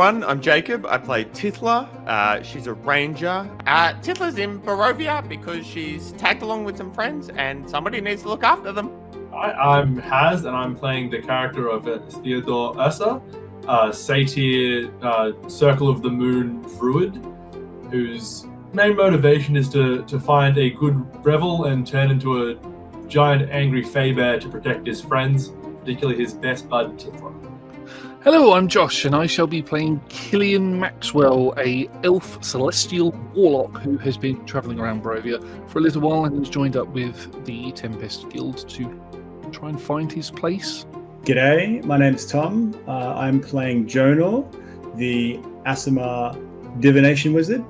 everyone, I'm Jacob. I play Tithla. She's a ranger. Tithla's in Barovia because she's tagged along with some friends and somebody needs to look after them. Hi, I'm Haz, and I'm playing the character of Theodore Ursa, satyr, Circle of the Moon druid, whose main motivation is to find a good revel and turn into a giant angry fey bear to protect his friends, particularly his best bud Tithla. Hello, I'm Josh, and I shall be playing Killian Maxwell, a elf celestial warlock who has been travelling around Barovia for a little while and has joined up with the Tempest Guild to try and find his place. G'day, my name's Tom. I'm playing Jonor, the Aasimar divination wizard.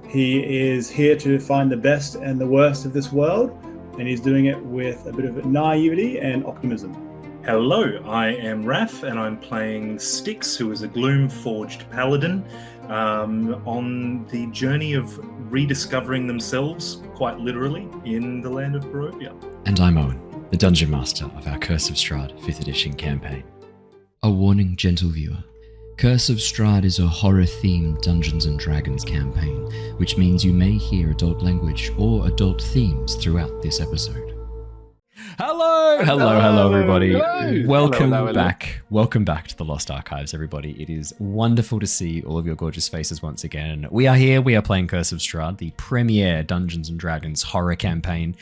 He is here to find the best and the worst of this world, and he's doing it with a bit of naivety and optimism. Hello, I am Raph, and I'm playing Styx, who is a Gloomforged Paladin, on the journey of rediscovering themselves, quite literally, in the land of Barovia. And I'm Owen, the Dungeon Master of our Curse of Strahd 5th edition campaign. A warning, gentle viewer. Curse of Strahd is a horror-themed Dungeons & Dragons campaign, which means you may hear adult language or adult themes throughout this episode. Hello, everybody. Hello. Welcome Hello. back. Welcome back to the Lost Archives, everybody. It is wonderful to see all of your gorgeous faces once again. We are here. We are playing Curse of Strahd, the premier Dungeons & Dragons horror campaign.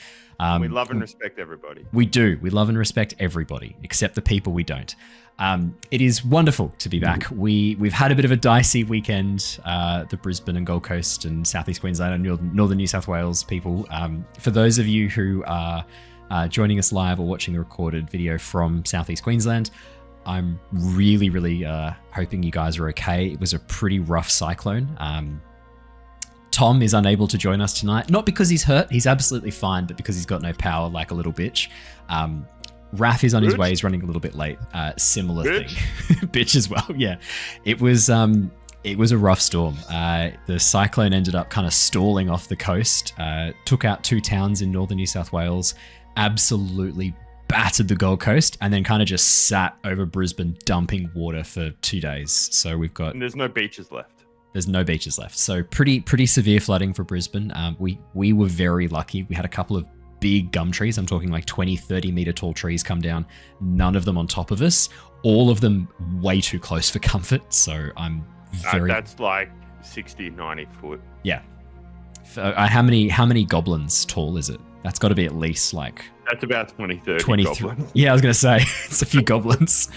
We love and respect everybody. We do. We love and respect everybody, except the people we don't. It is wonderful to be back. We've had a bit of a dicey weekend. The Brisbane and Gold Coast and Southeast Queensland and Northern New South Wales people. For those of you who are joining us live or watching the recorded video from Southeast Queensland, I'm really, really hoping you guys are okay. It was a pretty rough cyclone. Tom is unable to join us tonight, not because he's hurt, he's absolutely fine, but because he's got no power like a little bitch. Raph is on his way, he's running a little bit late. Similar thing. Bitch as well, yeah. It was a rough storm. The cyclone ended up kind of stalling off the coast, took out 2 towns in northern New South Wales, absolutely battered the Gold Coast, and then kind of just sat over Brisbane dumping water for 2 days. So we've got... And there's no beaches left. There's no beaches left. So pretty severe flooding for Brisbane. We were very lucky. We had a couple of big gum trees. I'm talking like 20, 30 meter tall trees come down. None of them on top of us. All of them way too close for comfort. So I'm very... That's like 60, 90 foot. Yeah. How many goblins tall is it? That's got to be at least like... That's about 20, 30 goblins. Yeah, I was going to say, it's a few goblins.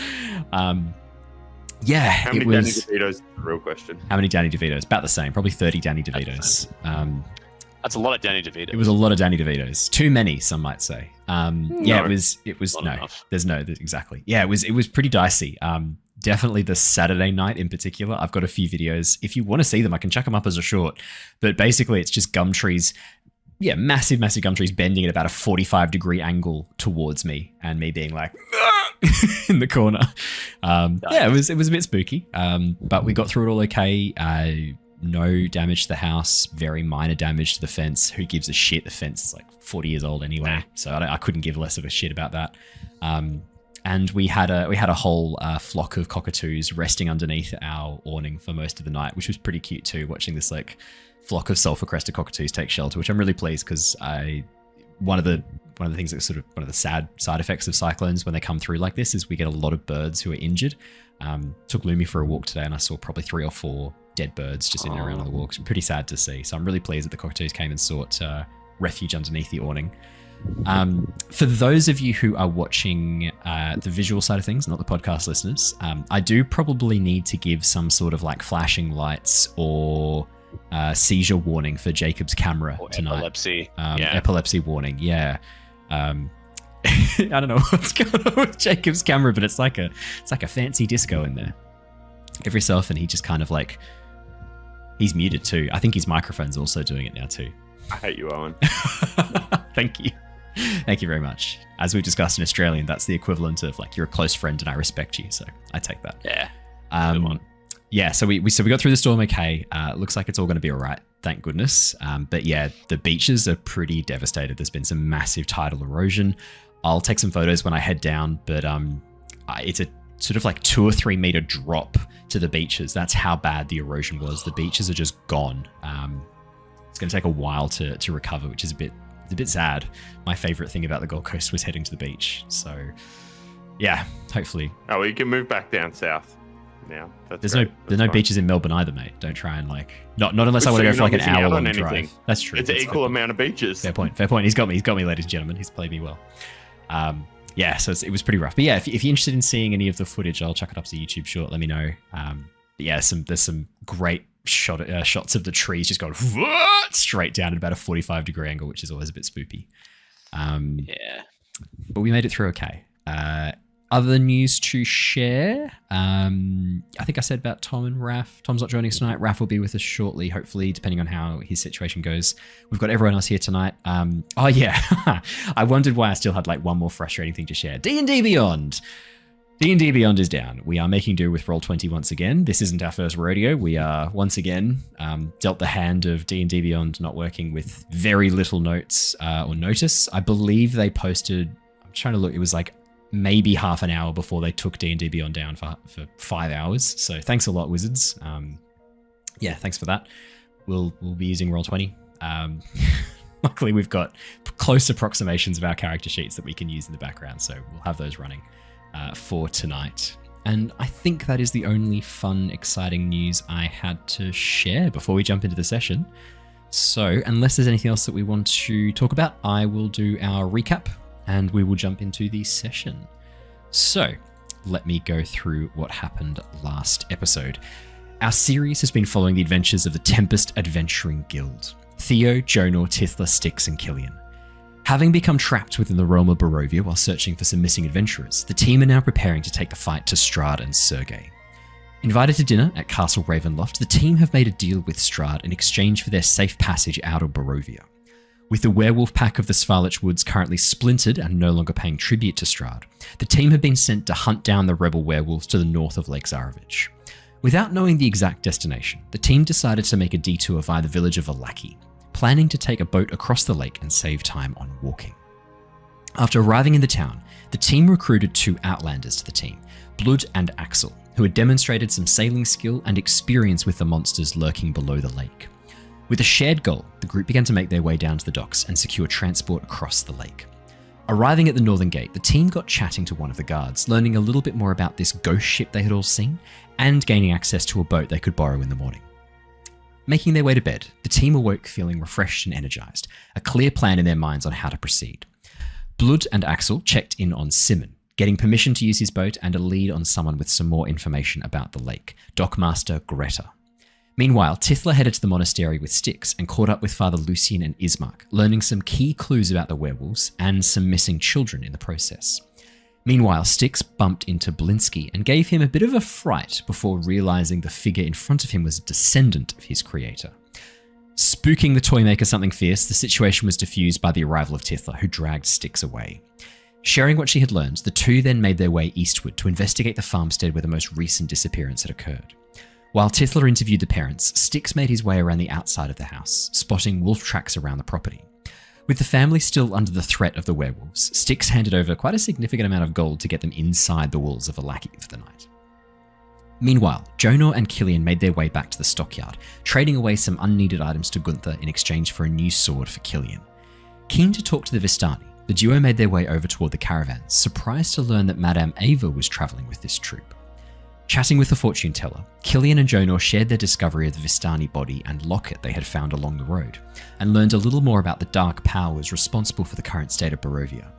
Yeah, How many Danny DeVitos? Real question. How many Danny DeVitos? About the same. Probably 30 Danny DeVitos. That's a lot of Danny DeVitos. It was a lot of Danny DeVitos. Too many, some might say. Yeah, it was Not no. enough. Exactly. Yeah, it was pretty dicey. Definitely the Saturday night in particular. I've got a few videos. If you want to see them, I can chuck them up as a short. But basically, it's just gum trees. Yeah, massive gum trees bending at about a 45-degree angle towards me, and me being like in the corner. Yeah, it was a bit spooky, but we got through it all okay. No damage to the house, very minor damage to the fence. Who gives a shit? The fence is like 40 years old anyway, so I couldn't give less of a shit about that. And we had a whole flock of cockatoos resting underneath our awning for most of the night, which was pretty cute too. Watching this like flock of sulfur-crested cockatoos take shelter, which I'm really pleased because one of the things that's sort of one of the sad side effects of cyclones when they come through like this is we get a lot of birds who are injured. Took Lumi for a walk today and I saw probably 3 or 4 dead birds just in and around on the walk. It's pretty sad to see. So I'm really pleased that the cockatoos came and sought refuge underneath the awning. For those of you who are watching the visual side of things, not the podcast listeners, I do probably need to give some sort of like flashing lights or seizure warning for Jacob's camera Or tonight. epilepsy. Epilepsy warning, yeah. I don't know what's going on with Jacob's camera, but it's like a fancy disco in there. Every so often he just kind of like, he's muted too. I think his microphone's also doing it now too. I hate you, Owen. Thank you. Thank you very much. As we've discussed in Australian, that's the equivalent of like you're a close friend and I respect you. So I take that. Yeah. Good one. Yeah, so we got through the storm okay. Looks like it's all going to be all right, thank goodness. But yeah, the beaches are pretty devastated. There's been some massive tidal erosion. I'll take some photos when I head down, but it's sort of like 2 or 3 meter drop to the beaches. That's how bad the erosion was. The beaches are just gone. It's going to take a while to recover, which is a bit sad. My favorite thing about the Gold Coast was heading to the beach. So, yeah, hopefully. Oh, well, you can move back down south now. There's no beaches in Melbourne either, mate. Don't try and not unless I want to go for like an hour long drive. That's true. It's an equal amount of beaches. Fair point. He's got me, ladies and gentlemen. He's played me well. Yeah, so it was pretty rough. But yeah, if you're interested in seeing any of the footage, I'll chuck it up to YouTube short. Let me know. But yeah, there's some great shots of the trees just going straight down at about a 45-degree angle, which is always a bit spoopy. Yeah. But we made it through okay. Other news to share. I think I said about Tom and Raph. Tom's not joining us tonight. Raph will be with us shortly, hopefully, depending on how his situation goes. We've got everyone else here tonight. Oh, yeah. I wondered why I still had like one more frustrating thing to share. D&D Beyond. D&D Beyond is down. We are making do with Roll20 once again. This isn't our first rodeo. We are, once again, dealt the hand of D&D Beyond not working with very little notes or notice. I believe they posted, I'm trying to look, it was like maybe half an hour before they took D&D Beyond down for 5 hours. So thanks a lot, Wizards. Yeah, thanks for that. We'll be using Roll20. Luckily, we've got close approximations of our character sheets that we can use in the background, so we'll have those running for tonight. And I think that is the only fun, exciting news I had to share before we jump into the session. So unless there's anything else that we want to talk about, I will do our recap and we will jump into the session. So let me go through what happened last episode. Our series has been following the adventures of the Tempest Adventuring Guild. Theo, Jonor, Tithla, Styx, and Killian. Having become trapped within the realm of Barovia while searching for some missing adventurers, the team are now preparing to take the fight to Strahd and Sergei. Invited to dinner at Castle Ravenloft, the team have made a deal with Strahd in exchange for their safe passage out of Barovia. With the werewolf pack of the Svalich Woods currently splintered and no longer paying tribute to Strahd, the team have been sent to hunt down the rebel werewolves to the north of Lake Zarovich. Without knowing the exact destination, the team decided to make a detour via the village of Valaki, planning to take a boat across the lake and save time on walking. After arriving in the town, the team recruited 2 outlanders to the team, Blood and Axel, who had demonstrated some sailing skill and experience with the monsters lurking below the lake. With a shared goal, the group began to make their way down to the docks and secure transport across the lake. Arriving at the northern gate, the team got chatting to one of the guards, learning a little bit more about this ghost ship they had all seen, and gaining access to a boat they could borrow in the morning. Making their way to bed, the team awoke feeling refreshed and energized, a clear plan in their minds on how to proceed. Blood and Axel checked in on Simon, getting permission to use his boat and a lead on someone with some more information about the lake, Dockmaster Greta. Meanwhile, Tithla headed to the monastery with Styx and caught up with Father Lucian and Ismark, learning some key clues about the werewolves and some missing children in the process. Meanwhile, Styx bumped into Blinsky and gave him a bit of a fright before realizing the figure in front of him was a descendant of his creator. Spooking the Toymaker something fierce, the situation was diffused by the arrival of Tithla, who dragged Styx away. Sharing what she had learned, the two then made their way eastward to investigate the farmstead where the most recent disappearance had occurred. While Tithla interviewed the parents, Styx made his way around the outside of the house, spotting wolf tracks around the property. With the family still under the threat of the werewolves, Styx handed over quite a significant amount of gold to get them inside the walls of Valaki for the night. Meanwhile, Jonor and Killian made their way back to the stockyard, trading away some unneeded items to Gunther in exchange for a new sword for Killian. Keen to talk to the Vistani, the duo made their way over toward the caravans, surprised to learn that Madame Ava was travelling with this troop. Chatting with the fortune teller, Killian and Jonor shared their discovery of the Vistani body and locket they had found along the road, and learned a little more about the dark powers responsible for the current state of Barovia.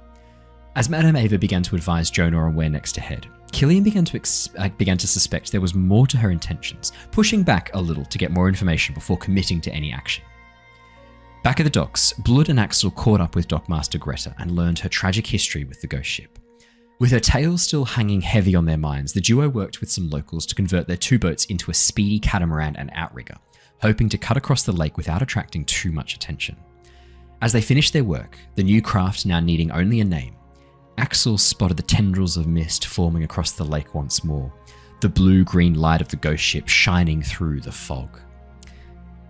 As Madame Ava began to advise Jonor on where next to head, Killian began to suspect there was more to her intentions, pushing back a little to get more information before committing to any action. Back at the docks, Blood and Axel caught up with Dockmaster Greta and learned her tragic history with the ghost ship. With her tale still hanging heavy on their minds, the duo worked with some locals to convert their 2 boats into a speedy catamaran and outrigger, hoping to cut across the lake without attracting too much attention. As they finished their work, the new craft now needing only a name, Axel spotted the tendrils of mist forming across the lake once more, the blue-green light of the ghost ship shining through the fog.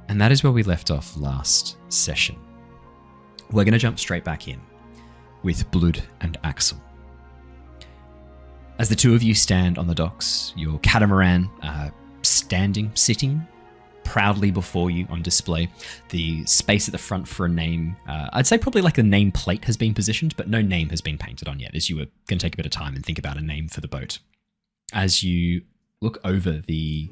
And that is where we left off last session. We're going to jump straight back in with Blood and Axel. As the two of you stand on the docks, your catamaran sitting proudly before you on display. The space at the front for a name, I'd say probably like a name plate has been positioned, but no name has been painted on yet, as you were going to take a bit of time and think about a name for the boat. As you look over the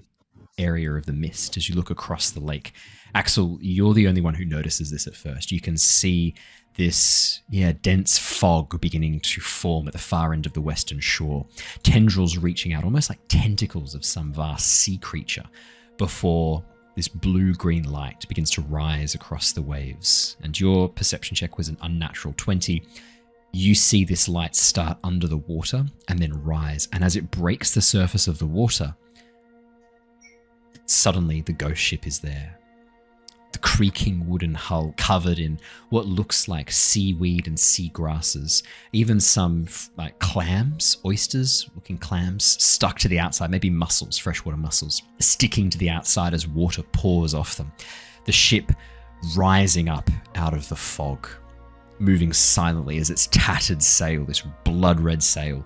area of the mist, as you look across the lake, Axel, you're the only one who notices this at first. You can see this dense fog beginning to form at the far end of the western shore, tendrils reaching out almost like tentacles of some vast sea creature, before this blue-green light begins to rise across the waves. And your perception check was an unnatural 20. You see this light start under the water and then rise, and as it breaks the surface of the water, suddenly the ghost ship is there. The creaking wooden hull covered in what looks like seaweed and sea grasses, even some like clams, oysters-looking clams stuck to the outside, maybe mussels, freshwater mussels, sticking to the outside as water pours off them. The ship rising up out of the fog, moving silently as its tattered sail, this blood-red sail,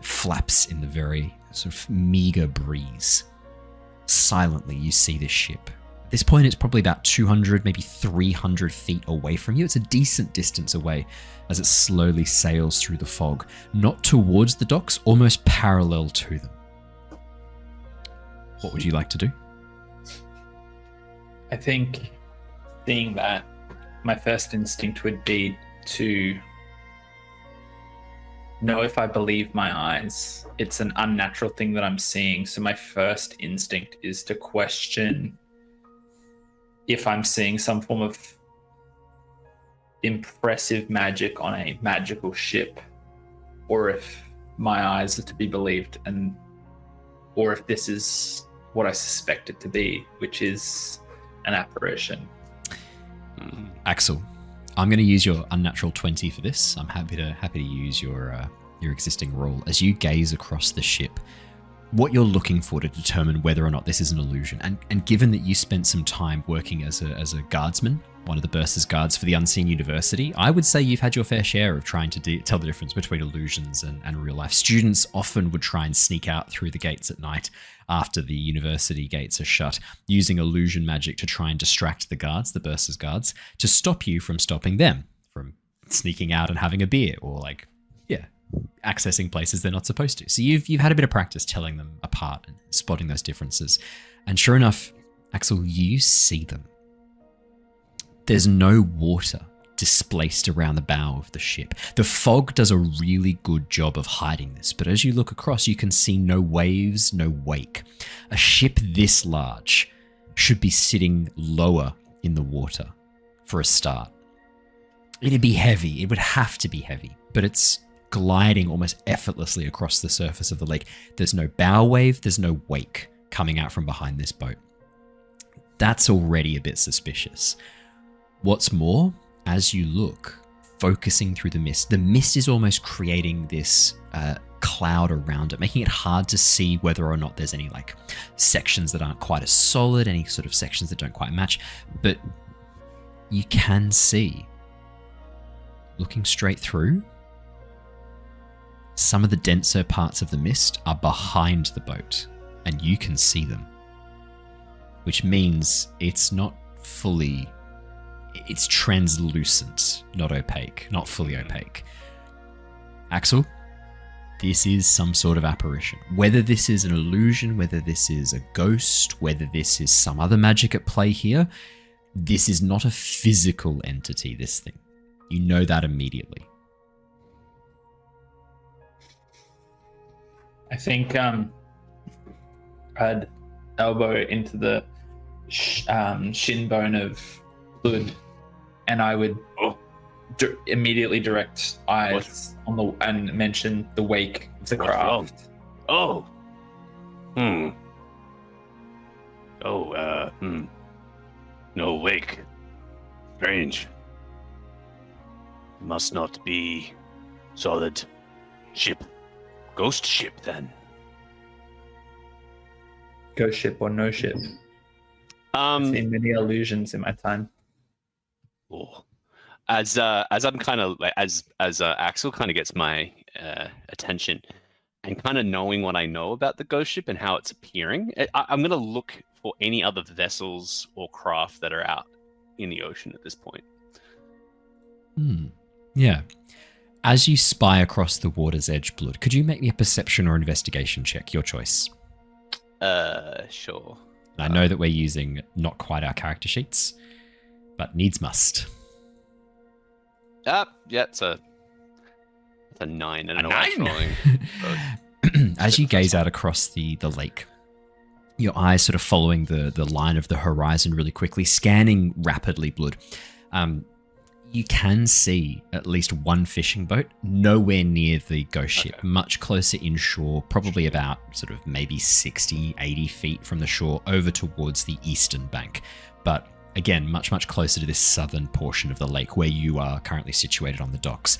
flaps in the very sort of meager breeze. Silently, you see this ship. At this point, it's probably about 200, maybe 300 feet away from you. It's a decent distance away as it slowly sails through the fog, not towards the docks, almost parallel to them. What would you like to do? I think, seeing that, my first instinct would be to know if I believe my eyes. It's an unnatural thing that I'm seeing, so my first instinct is to question if I'm seeing some form of impressive magic on a magical ship, or if my eyes are to be believed, or if this is what I suspect it to be, which is an apparition. Axel, I'm going to use your unnatural 20 for this. I'm happy to use your existing roll as you gaze across the ship. What you're looking for to determine whether or not this is an illusion, and given that you spent some time working as a guardsman, one of the Bursar's guards for the Unseen University, I would say you've had your fair share of trying to tell the difference between illusions and real life. Students often would try and sneak out through the gates at night after the university gates are shut, using illusion magic to try and distract the guards, the Bursar's guards, to stop you from stopping them from sneaking out and having a beer, or accessing places they're not supposed to. So you've had a bit of practice telling them apart and spotting those differences. And sure enough, Axel, you see them. There's no water displaced around the bow of the ship. The fog does a really good job of hiding this, but as you look across, you can see no waves, no wake. A ship this large should be sitting lower in the water for a start. It'd be heavy. It would have to be heavy, but it's gliding almost effortlessly across the surface of the lake. There's no bow wave, there's no wake coming out from behind this boat. That's already a bit suspicious. What's more, as you look, focusing through the mist is almost creating this cloud around it, making it hard to see whether or not there's any sections that aren't quite as solid, any sort of sections that don't quite match, but you can see, looking straight through, some of the denser parts of the mist are behind the boat, and you can see them. Which means it's not fully... It's translucent, not opaque, not fully opaque. Axel, this is some sort of apparition. Whether this is an illusion, whether this is a ghost, whether this is some other magic at play here, this is not a physical entity, this thing. You know that immediately. I think I'd elbow into the shin bone of Blood, and I would immediately direct eyes and mention the wake of the craft. Oh. No wake. Strange. Must not be solid ship. Ghost ship, then. Ghost ship or no ship. I've seen many illusions in my time. Oh. As I'm kind of as Axel kind of gets my attention, and kind of knowing what I know about the ghost ship and how it's appearing, I'm going to look for any other vessels or craft that are out in the ocean at this point. Yeah. As you spy across the water's edge, Blood, could you make me a perception or investigation check? Your choice. Sure. I know that we're using not quite our character sheets, but needs must. Yeah, it's a 9 and A an 9? both. As you gaze out across the lake, your eyes sort of following the line of the horizon really quickly, scanning rapidly, Blood. You can see at least one fishing boat nowhere near the ghost ship, much closer inshore, probably about sort of maybe 60, 80 feet from the shore over towards the eastern bank. But again, much, much closer to this southern portion of the lake where you are currently situated on the docks.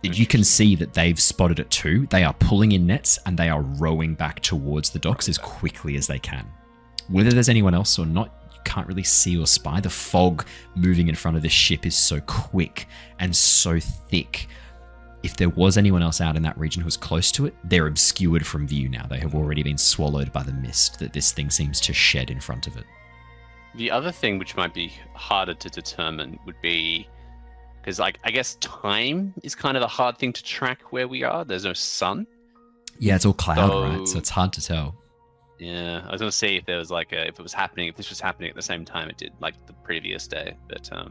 You can see that they've spotted it too. They are pulling in nets and they are rowing back towards the docks as quickly as they can. Whether there's anyone else or not, can't really see or spy. The fog moving in front of this ship is so quick and so thick. If there was anyone else out in that region who was close to it, they're obscured from view now. They have already been swallowed by the mist that this thing seems to shed in front of it. The other thing which might be harder to determine would be, because I guess time is kind of the hard thing to track where we are. There's no sun. Yeah, it's all cloud, right? So it's hard to tell. Yeah, I was gonna see if there was like if this was happening at the same time it did like the previous day, but I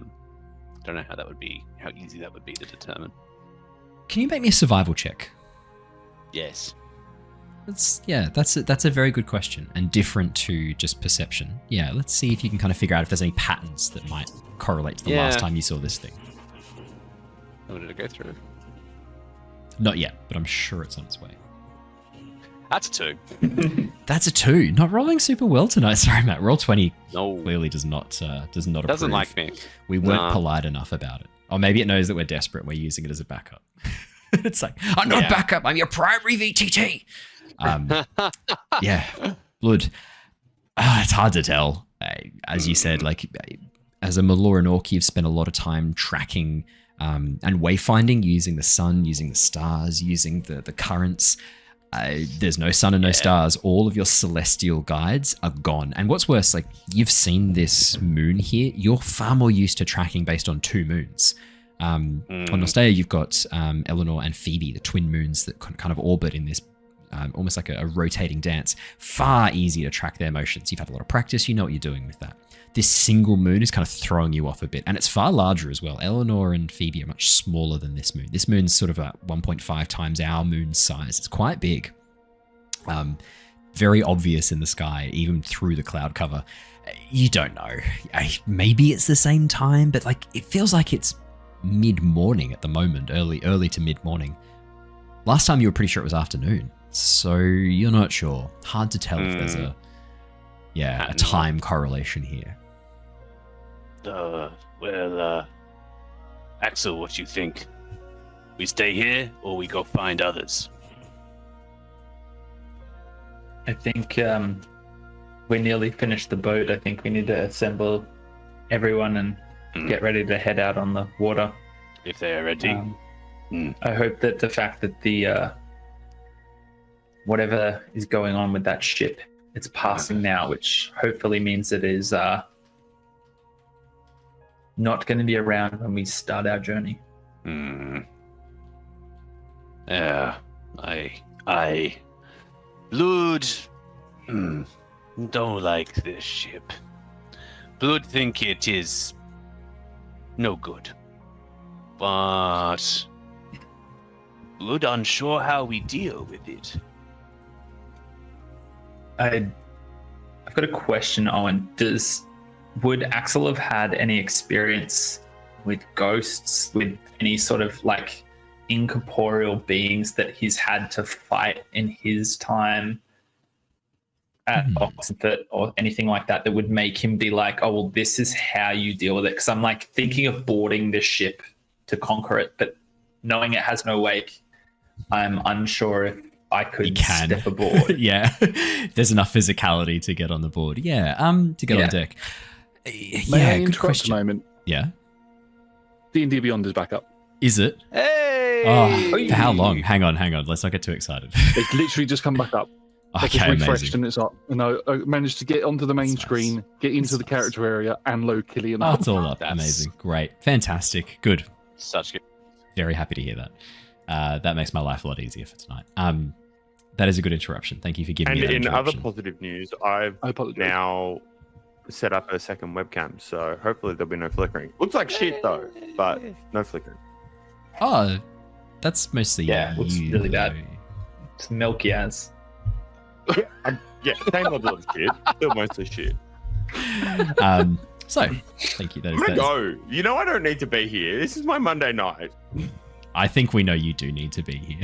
don't know how easy that would be to determine. Can you make me a survival check? Yes. That's a very good question and different to just perception. Yeah, let's see if you can kind of figure out if there's any patterns that might correlate to the last time you saw this thing. What did it go through? Not yet, but I'm sure it's on its way. That's a 2. That's a 2. Not rolling super well tonight. Sorry, Matt. Roll 20 no. clearly does not Doesn't approve. like me. We weren't polite enough about it. Or maybe it knows that we're desperate and we're using it as a backup. It's like, I'm not backup. I'm your primary VTT. Yeah. Blood. It's hard to tell. As you said, like, as a Meloran orc, you've spent a lot of time tracking and wayfinding, using the sun, using the stars, using the currents. There's no sun and no stars. All of your celestial guides are gone. And what's worse, like, you've seen this moon here. You're far more used to tracking based on 2 moons. On Nostea, you've got Eleanor and Phoebe, the twin moons that kind of orbit in this almost like a rotating dance. Far easier to track their motions. You've had a lot of practice. You know what you're doing with that. This single moon is kind of throwing you off a bit. And it's far larger as well. Eleanor and Phoebe are much smaller than this moon. This moon's sort of at 1.5 times our moon's size. It's quite big. Very obvious in the sky, even through the cloud cover. You don't know. Maybe it's the same time, but like it feels like it's mid-morning at the moment, early to mid-morning. Last time you were pretty sure it was afternoon, so you're not sure. Hard to tell if there's a time correlation here. Axel, what you think? We stay here or we go find others? I think we nearly finished the boat. I think we need to assemble everyone and get ready to head out on the water. If they are ready. I hope that the fact that the whatever is going on with that ship, it's passing now, which hopefully means it is not going to be around when we start our journey. Yeah, I Blood don't like this ship. Blood think it is no good. But Blood unsure how we deal with it. I've got a question, Owen. Would Axel have had any experience with ghosts, with any sort of like incorporeal beings that he's had to fight in his time at Oxford or anything like that would make him be like, oh, well, this is how you deal with it? Because I'm like thinking of boarding this ship to conquer it, but knowing it has no wake, I'm unsure if I could step aboard. Yeah, there's enough physicality to get on the board. Yeah, to get on deck. May I interrupt a moment? Yeah. D&D Beyond is back up. Is it? Hey! Oh, for how long? Hang on. Let's not get too excited. It's literally just come back up. I just Okay, refreshed amazing. and it's up. And I managed to get onto the main That's nice. screen, get into That's the nice. character area, and load Killian. Oh, it's all up. That's- Amazing. Great. Fantastic. Good. Such good. Very happy to hear that. That makes my life a lot easier for tonight. That is a good interruption. Thank you for giving And me that in other interruption. positive news, I've I apologize. now set up a second webcam, so hopefully there'll be no flickering. Looks like shit though, but no flickering. Oh, that's mostly Yeah, looks you. really bad. It's milky as. Yeah, same level of shit, still mostly shit. So, thank you. That I'm is gonna that. go. You know I don't need to be here. This is my Monday night. I think we know you do need to be here.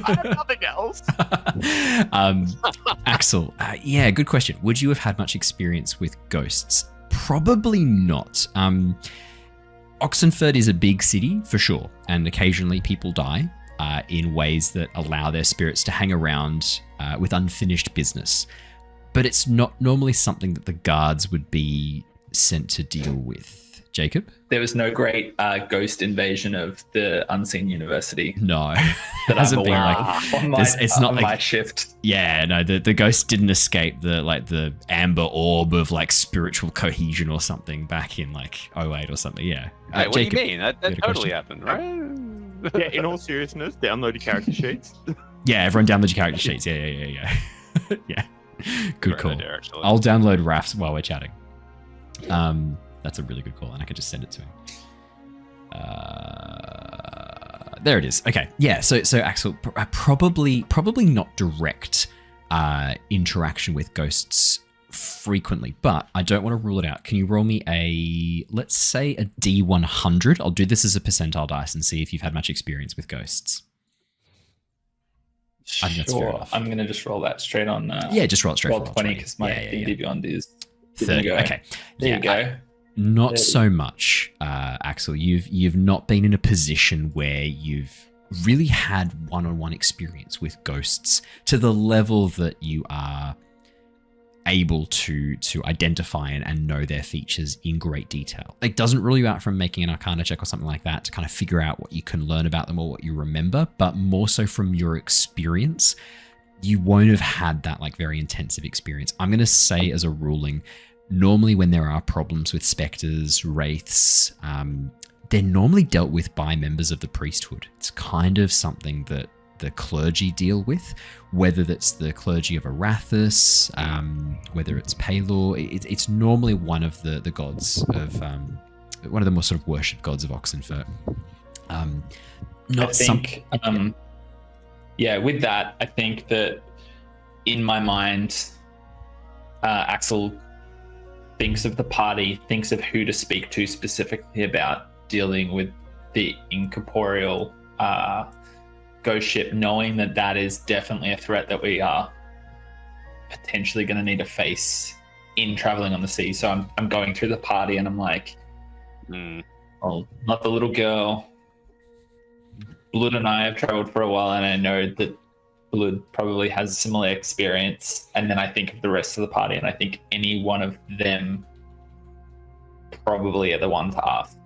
I have nothing else. Axel, yeah, good question. Would you have had much experience with ghosts? Probably not. Oxenford is a big city for sure, and occasionally people die in ways that allow their spirits to hang around with unfinished business. But it's not normally something that the guards would be sent to deal with. Jacob? There was no great ghost invasion of the Unseen University No. that Hasn't I'm been aware like- of on my, it's not on like- my shift. Yeah, no, the ghost didn't escape the amber orb of like spiritual cohesion or something back in like 08 or something. Yeah. Wait, what Jacob, do you mean? That you had a totally question? happened, right? Yeah, in all seriousness, download your character sheets. Yeah, everyone download your character sheets. Yeah. Yeah. Good Right call. idea, actually. I'll download Raph's while we're chatting. That's a really good call, and I can just send it to him. There it is. Okay. Yeah. So Axel, probably not direct interaction with ghosts frequently, but I don't want to rule it out. Can you roll me let's say a D100? I'll do this as a percentile dice and see if you've had much experience with ghosts. I think that's fair Sure. enough. I'm going to just roll that straight on. Yeah, just roll it straight. roll for 20 because my Yeah. D&D Beyond is 30. go. Okay. There Yeah, you go. Not 30. so much, Axel. You've not been in a position where you've really had one-on-one experience with ghosts to the level that you are able to identify and know their features in great detail. It doesn't rule you out from making an Arcana check or something like that to kind of figure out what you can learn about them or what you remember, but more so from your experience, you won't have had that like very intensive experience. I'm going to say as a ruling, normally when there are problems with specters, wraiths, they're normally dealt with by members of the priesthood. It's kind of something that the clergy deal with, whether that's the clergy of Arathis, whether it's Palor. It's normally one of the gods of, one of the more sort of worshipped gods of Oxenfurt. I think, with that, I think that in my mind, Axel thinks of the party, thinks of who to speak to specifically about dealing with the incorporeal ghost ship, knowing that that is definitely a threat that we are potentially going to need to face in traveling on the sea. So I'm going through the party and I'm like, oh, not the little girl. Blood and I have traveled for a while, and I know that Blood probably has a similar experience. And then I think of the rest of the party, and I think any one of them probably are the one to ask.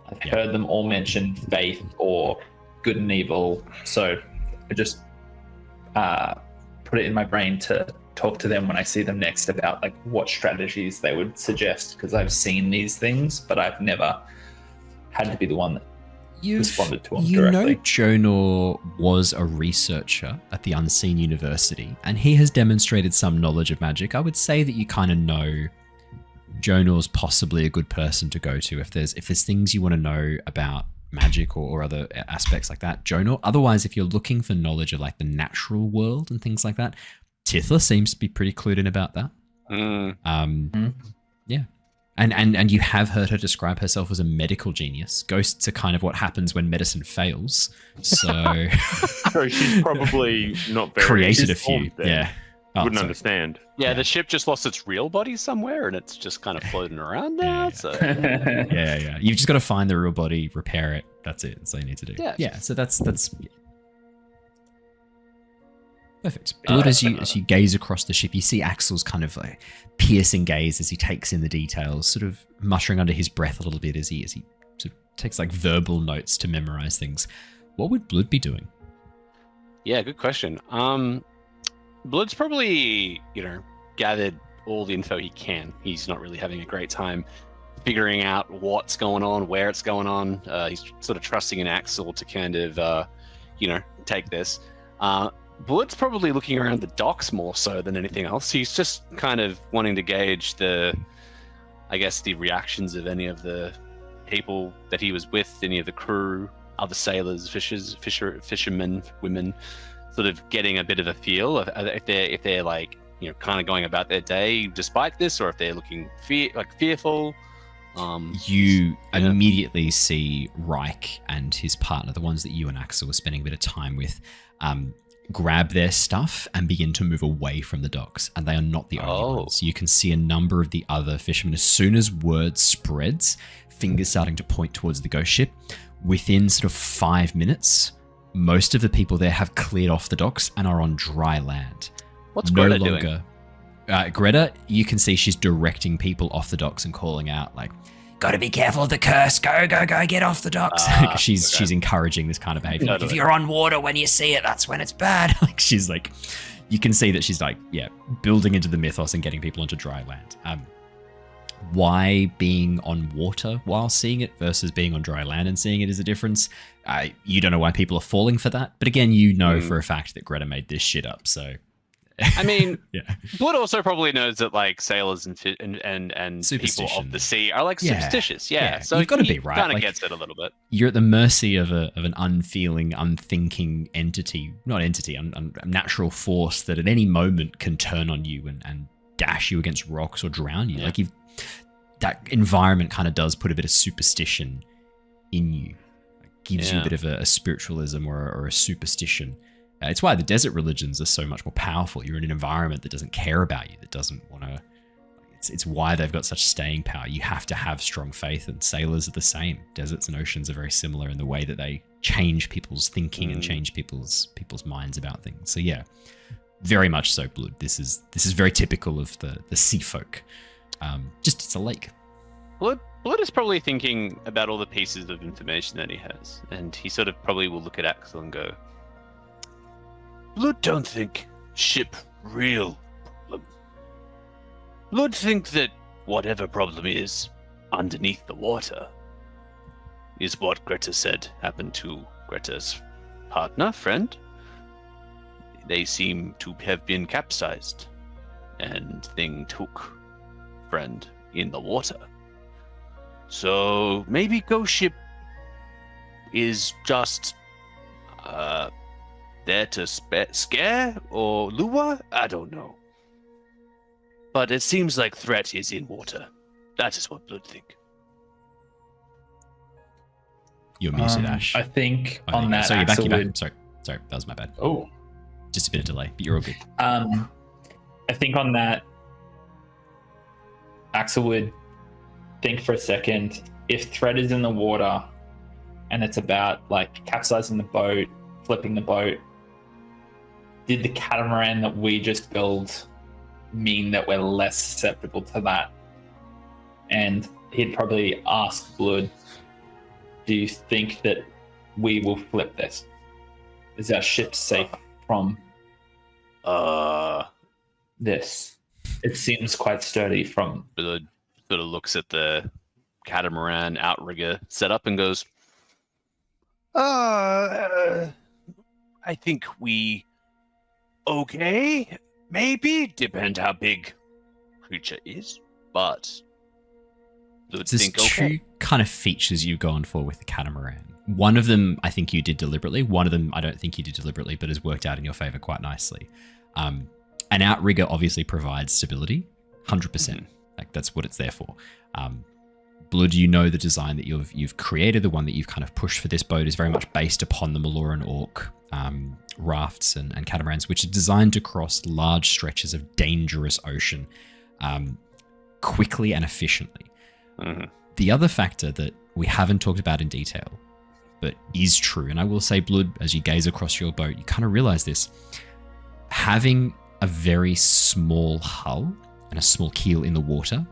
I've heard them all mention faith or good and evil, so I just put it in my brain to talk to them when I see them next about like what strategies they would suggest, because I've seen these things, but I've never had to be the one that responded to them directly. Jonor was a researcher at the Unseen University, and he has demonstrated some knowledge of magic. I would say that you kind of know Jonor's possibly a good person to go to if there's things you want to know about magic or other aspects like that. Jonor. Otherwise, if you're looking for knowledge of like the natural world and things like that, Tithla seems to be pretty clued in about that. Yeah. And you have heard her describe herself as a medical genius. Ghosts are kind of what happens when medicine fails. So, So she's probably not very created a informed few. then. Yeah. Oh, Wouldn't sorry. understand. Yeah, the ship just lost its real body somewhere, and it's just kind of floating around now. Yeah. So Yeah. You've just got to find the real body, repair it. That's it. That's all you need to do. Yeah. So that's yeah. Perfect. Blood, as you gaze across the ship, you see Axel's kind of like piercing gaze as he takes in the details, sort of muttering under his breath a little bit as he sort of takes like verbal notes to memorize things. What would Blood be doing? Yeah, good question. Blood's probably, gathered all the info he can. He's not really having a great time figuring out what's going on, where it's going on. He's sort of trusting in Axel to kind of, take this. Blood's probably looking around the docks more so than anything else. He's just kind of wanting to gauge the reactions of any of the people that he was with, any of the crew, other sailors, fishermen, women, sort of getting a bit of a feel of if they're like, kind of going about their day despite this, or if they're looking fearful. You immediately see Reich and his partner, the ones that you and Axel were spending a bit of time with, grab their stuff and begin to move away from the docks. And they are not the only ones. You can see a number of the other fishermen. As soon as word spreads, fingers starting to point towards the ghost ship, within sort of 5 minutes, most of the people there have cleared off the docks and are on dry land. What's Greta doing? Greta, you can see she's directing people off the docks and calling out like, "Gotta be careful of the curse. Go, get off the docks." She's encouraging this kind of behavior. Like, if you're on water when you see it, that's when it's bad. Like, she's like, you can see that she's like, building into the mythos and getting people onto dry land. Why being on water while seeing it versus being on dry land and seeing it is a difference. You don't know why people are falling for that. But again, you know for a fact that Greta made this shit up. So, I mean, Blood also probably knows that like sailors and people of the sea are like superstitious. Yeah. So you've got to be right. Kind of gets it a little bit. You're at the mercy of an unfeeling, unthinking entity, a natural force that at any moment can turn on you and dash you against rocks or drown you. Like that environment kind of does put a bit of superstition in you. It gives you a bit of a spiritualism or a superstition. It's why the desert religions are so much more powerful. You're in an environment that doesn't care about you, that doesn't want to. It's why they've got such staying power. You have to have strong faith, and sailors are the same. Deserts and oceans are very similar in the way that they change people's thinking and change people's minds about things. So very much so. Blood. This is very typical of the sea folk. Just it's a lake. Blood is probably thinking about all the pieces of information that he has, and he sort of probably will look at Axel and go, "Blood don't think ship real problem. Blood think that whatever problem is underneath the water is what Greta said happened to Greta's friend. They seem to have been capsized, and thing took friend in the water. So maybe ghost ship is just there to scare or lure? I don't know. But it seems like threat is in water. That is what Blood think." You're muted, Ash. I think on that. Sorry, Axel you're back. Sorry, that was my bad. Oh, just a bit of delay, but you're all good. I think on that, Axel would think for a second. If threat is in the water, and it's about like capsizing the boat, flipping the boat, did the catamaran that we just built mean that we're less susceptible to that? And he'd probably ask Blood, "Do you think that we will flip this? Is our ship safe from this?" It seems quite sturdy from... Blood sort of looks at the catamaran outrigger setup and goes, I think we... okay, maybe, depend how big creature is, but there's two kind of features you've gone for with the catamaran. One of them I think you did deliberately. One of them I don't think you did deliberately, but has worked out in your favor quite nicely. An outrigger obviously provides stability, 100%. Like that's what it's there for. Blood, you know the design that you've created, the one that you've kind of pushed for this boat is very much based upon the Meloran orc rafts and catamarans, which are designed to cross large stretches of dangerous ocean quickly and efficiently. The other factor that we haven't talked about in detail, but is true, and I will say, Blood, as you gaze across your boat, you kind of realize this. Having a very small hull and a small keel in the water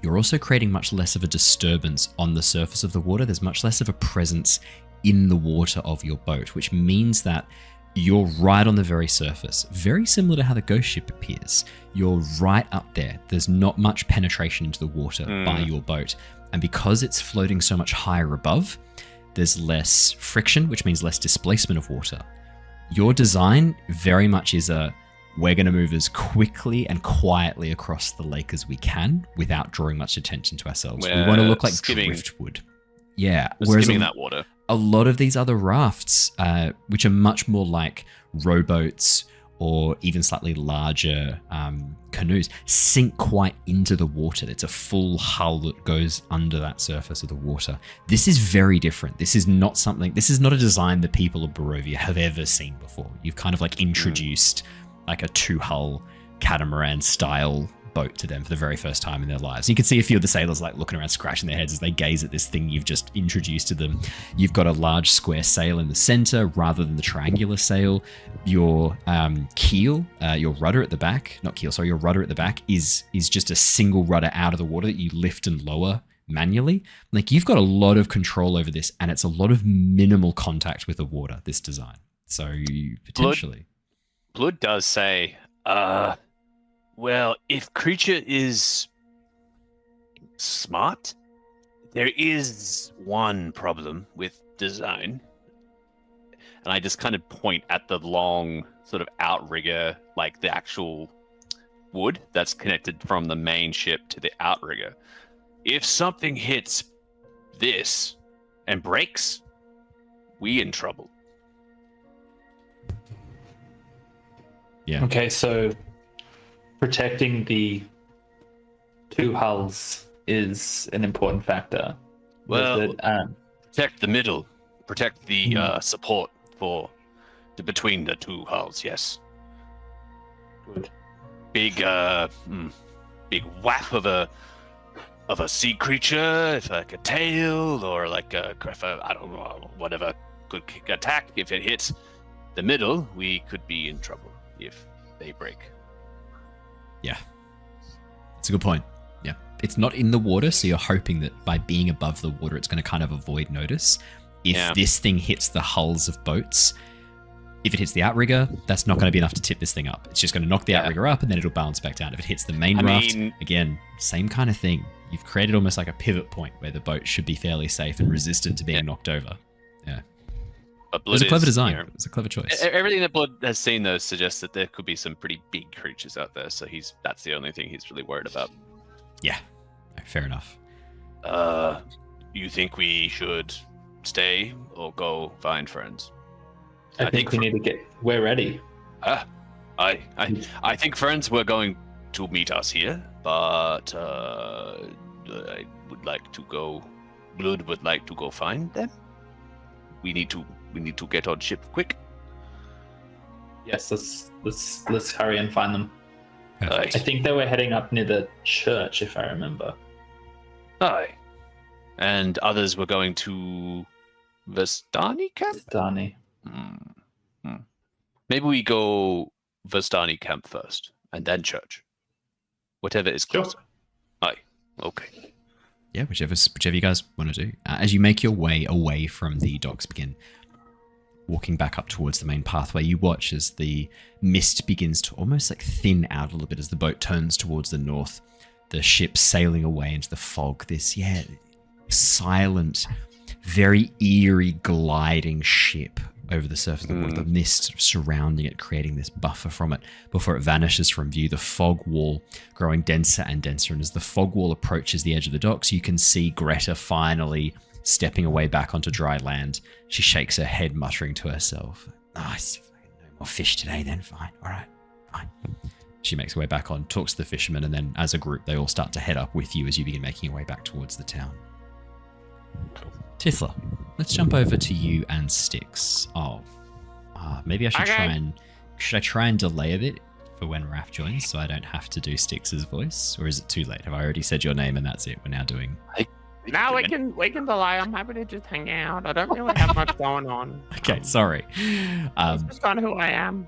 you're also creating much less of a disturbance on the surface of the water. There's much less of a presence in the water of your boat, which means that you're right on the very surface, very similar to how the ghost ship appears. You're right up there. There's not much penetration into the water by your boat. And because it's floating so much higher above, there's less friction, which means less displacement of water. Your design very much is we're going to move as quickly and quietly across the lake as we can without drawing much attention to ourselves. We want to look like driftwood. Yeah. Whereas that water. A lot of these other rafts, which are much more like rowboats or even slightly larger canoes, sink quite into the water. It's a full hull that goes under that surface of the water. This is very different. This is not a design the people of Barovia have ever seen before. You've kind of like introduced like a 2-hull catamaran style boat to them for the very first time in their lives. You can see a few of the sailors like looking around, scratching their heads as they gaze at this thing you've just introduced to them. You've got a large square sail in the center rather than the triangular sail. Your keel, your rudder at the back, your rudder at the back is just a single rudder out of the water that you lift and lower manually. Like, you've got a lot of control over this, and it's a lot of minimal contact with the water, this design. So you potentially... Blood does say, well, if creature is smart, there is one problem with design. And I just kind of point at the long sort of outrigger, like the actual wood that's connected from the main ship to the outrigger. If something hits this and breaks, we in trouble. Yeah. Okay, so protecting the 2 hulls is an important factor. Well, protect the middle, protect the support between the 2 hulls. Yes. Good. Big whack of a sea creature, if like a tail or like a I don't know, whatever could attack. If it hits the middle, we could be in trouble if they break. Yeah. That's a good point. Yeah. It's not in the water, so you're hoping that by being above the water, it's going to kind of avoid notice. If this thing hits the hulls of boats, if it hits the outrigger, that's not going to be enough to tip this thing up. It's just going to knock the outrigger up, and then it'll bounce back down. If it hits the main raft, again, same kind of thing. You've created almost like a pivot point where the boat should be fairly safe and resistant to being knocked over. Yeah. But it was a clever design. It was a clever choice. Everything that Blood has seen, though, suggests that there could be some pretty big creatures out there. So that's the only thing he's really worried about. Yeah, fair enough. You think we should stay or go find friends? I think we need to get... We're ready. I think friends were going to meet us here, but I would like to go... Blood would like to go find them. We need to get on ship quick. Yes, let's hurry and find them. I think they were heading up near the church, if I remember. Aye. And others were going to Vestani camp? Vestani. Maybe we go Vestani camp first, and then church. Whatever is closer. Sure. Aye. Okay. Yeah, whichever you guys want to do. As you make your way away from the docks, begin walking back up towards the main pathway, you watch as the mist begins to almost like thin out a little bit as the boat turns towards the north. The ship sailing away into the fog. This, silent, very eerie gliding ship over the surface of the water. The mist sort of surrounding it, creating this buffer from it before it vanishes from view. The fog wall growing denser and denser. And as the fog wall approaches the edge of the docks, you can see Greta finally stepping away back onto dry land. She shakes her head, muttering to herself, "Nice, no more fish today then, fine, all right, fine." She makes her way back on, talks to the fishermen, and then as a group, they all start to head up with you as you begin making your way back towards the town. Tithla, let's jump over to you and Styx. Maybe I should should I try and delay a bit for when Raph joins so I don't have to do Styx's voice? Or is it too late? Have I already said your name and that's it? We're now doing... No, we can delay. I'm happy to just hang out. I don't really have much going on. Okay, sorry. That's just kind of who I am.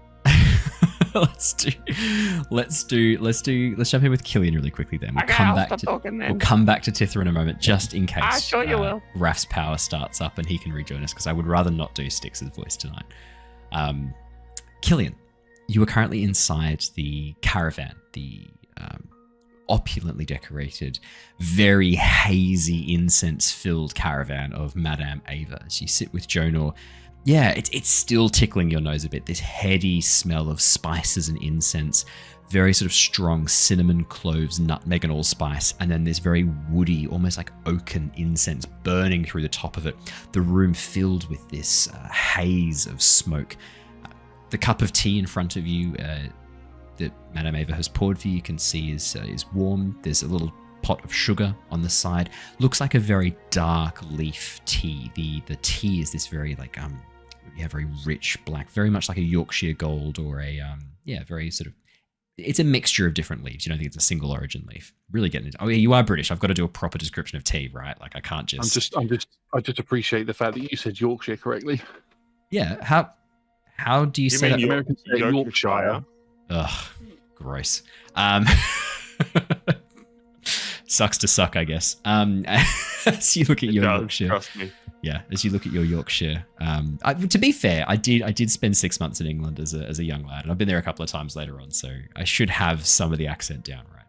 let's jump in with Killian really quickly. Then we'll Okay, come I'll back stop to talking then. we'll come back to Tithla in a moment, just in case. Sure you will. Raph's power starts up and he can rejoin us, because I would rather not do Styx's voice tonight. Killian, you are currently inside the caravan, the opulently decorated, very hazy, incense-filled caravan of Madame Ava. As you sit with Jonor, yeah, it's still tickling your nose a bit. This heady smell of spices and incense, very sort of strong cinnamon, cloves, nutmeg, and allspice, and then this very woody, almost like oaken incense burning through the top of it. The room filled with this haze of smoke. The cup of tea in front of you that Madame Ava has poured for you can see is warm. There's a little pot of sugar on the side. Looks like a very dark leaf tea. The tea is this very very rich black, very much like a Yorkshire Gold or a very sort of. It's a mixture of different leaves. You don't think it's a single origin leaf. Really getting it. Oh yeah, you are British. I've got to do a proper description of tea, right? Like I can't just. I just appreciate the fact that you said Yorkshire correctly. Yeah. How do you say that? Americans say Yorkshire. Ugh, gross. Sucks to suck, I guess. As you look at your Yorkshire, trust me. yeah. As you look at your Yorkshire, to be fair, I did spend 6 months in England as a young lad, and I've been there a couple of times later on, so I should have some of the accent down right.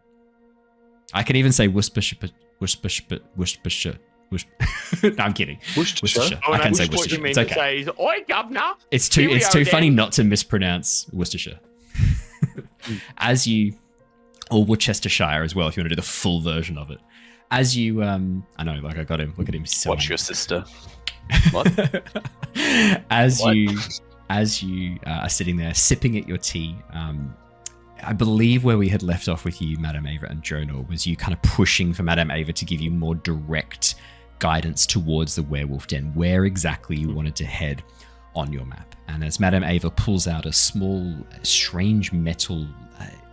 I can even say Worcestershire. No, I'm kidding. Worcestershire. Oh, I can say what Worcestershire. you mean It's to okay. say is, "Oi, governor." It's too funny not to mispronounce Worcestershire. Or Worcestershire as well, if you want to do the full version of it. As you, I know, like I got him. Look at him. Watch your sister. What? As you are sitting there sipping at your tea, I believe where we had left off with you, Madame Ava and Jonor, was you kind of pushing for Madame Ava to give you more direct guidance towards the werewolf den, where exactly you wanted to head on your map. And as Madame Ava pulls out a small, strange metal,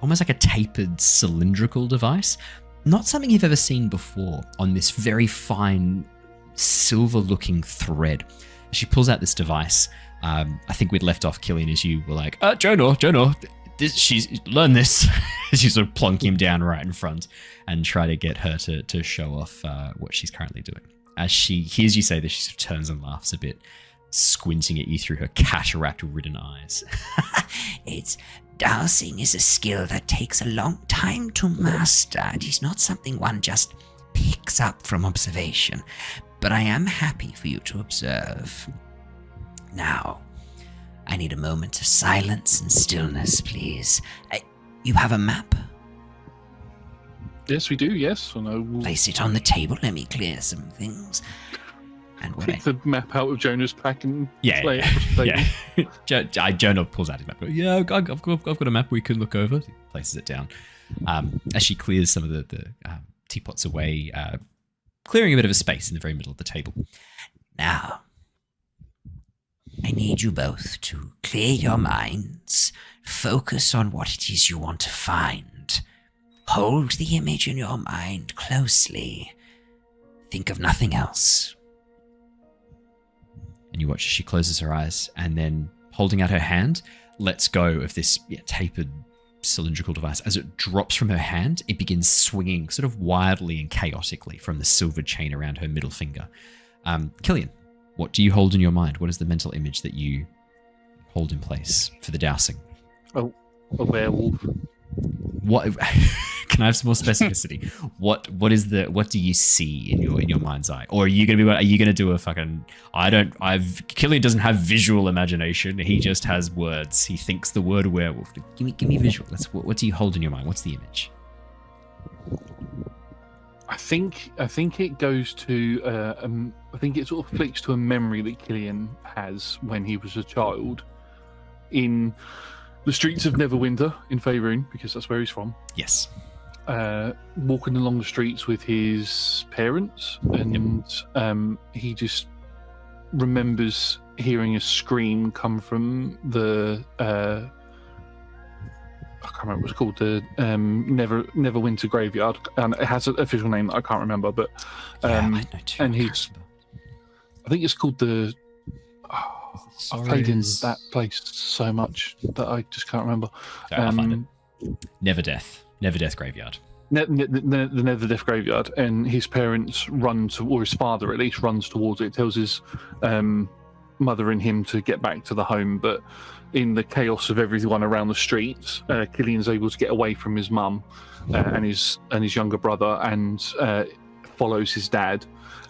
almost like a tapered cylindrical device, not something you've ever seen before, on this very fine silver-looking thread. She pulls out this device. I think we'd left off Killian as you were like, Jonor, learn this. As you sort of plonk him down right in front and try to get her to show off what she's currently doing. As she hears you say this, she sort of turns and laughs a bit, squinting at you through her cataract-ridden eyes. Dowsing is a skill that takes a long time to master. It is not something one just picks up from observation, but I am happy for you to observe. Now, I need a moment of silence and stillness, please. You have a map? Yes, we do, yes. Place it on the table. Let me clear some things. And Take the map out of Jonah's pack and play it. Yeah. Jonor pulls out his map. Yeah, I've got a map we can look over. He places it down. As she clears some of the teapots away, clearing a bit of a space in the very middle of the table. Now, I need you both to clear your minds, focus on what it is you want to find. Hold the image in your mind closely. Think of nothing else. And you watch as she closes her eyes and then, holding out her hand, lets go of this tapered cylindrical device. As it drops from her hand, it begins swinging sort of wildly and chaotically from the silver chain around her middle finger. Killian, what do you hold in your mind? What is the mental image that you hold in place for the dowsing? Oh, a werewolf. What? Can I have some more specificity? What do you see in your mind's eye? Or are you gonna do a fucking? Killian doesn't have visual imagination. He just has words. He thinks the word werewolf. Give me visual. What do you hold in your mind? What's the image? I think it goes to I think it sort of flicks to a memory that Killian has when he was a child in the streets of Neverwinter in Faerun, because that's where he's from. Yes. Walking along the streets with his parents, and he just remembers hearing a scream come from the I can't remember what it's called, the Neverwinter graveyard, and it has an official name that I can't remember, but I know too. and I think it's called the I've played in that place so much that I just can't remember. Sorry, I'll find it. Never Death Graveyard. The Nether Death Graveyard, and his parents run to, or his father at least runs towards it. Tells his mother and him to get back to the home, but in the chaos of everyone around the streets, Killian's able to get away from his mum and his younger brother, and follows his dad,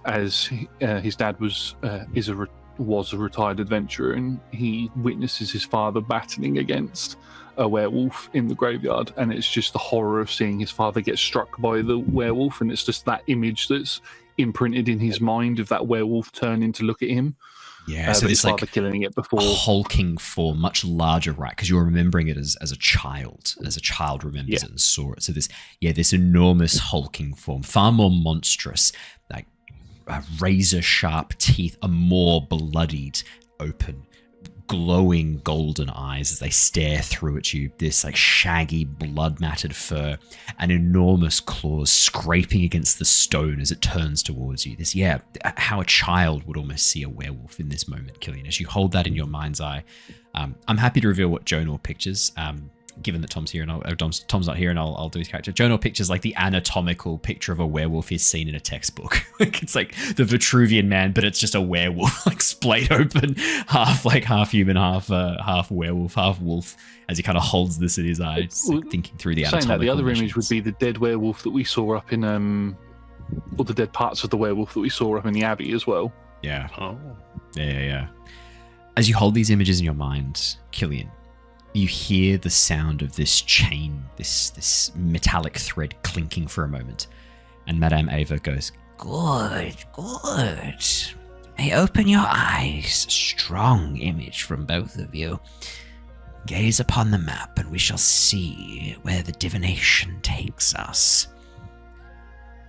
as his dad was a retired adventurer, and he witnesses his father battling against a werewolf in the graveyard, and it's just the horror of seeing his father get struck by the werewolf, and it's just that image that's imprinted in his mind of that werewolf turning to look at him. Yeah, so his it's like father killing it before. Hulking form, much larger, right? Because you're remembering it as a child remembers it and saw it. So this enormous hulking form, far more monstrous, like razor sharp teeth, a more bloodied, open, glowing golden eyes as they stare through at you, this like shaggy blood matted fur, and enormous claws scraping against the stone as it turns towards you. How a child would almost see a werewolf in this moment, Killian, as you hold that in your mind's eye. I'm happy to reveal what Jonor pictures, given that Tom's here, and Tom's not here, and I'll do his character. Jonor pictures like the anatomical picture of a werewolf he's seen in a textbook. Like it's like the Vitruvian Man, but it's just a werewolf, like splayed open, half human, half werewolf, half wolf, as he kind of holds this in his eyes, like thinking through the anatomical. Saying that, the other measures. image would be the dead werewolf that we saw up in, or the dead parts of the werewolf that we saw up in the Abbey as well. Yeah. Oh. Yeah. As you hold these images in your mind, Killian, you hear the sound of this chain, this metallic thread clinking for a moment. And Madame Ava goes, Good. May open your eyes. Strong image from both of you. Gaze upon the map and we shall see where the divination takes us.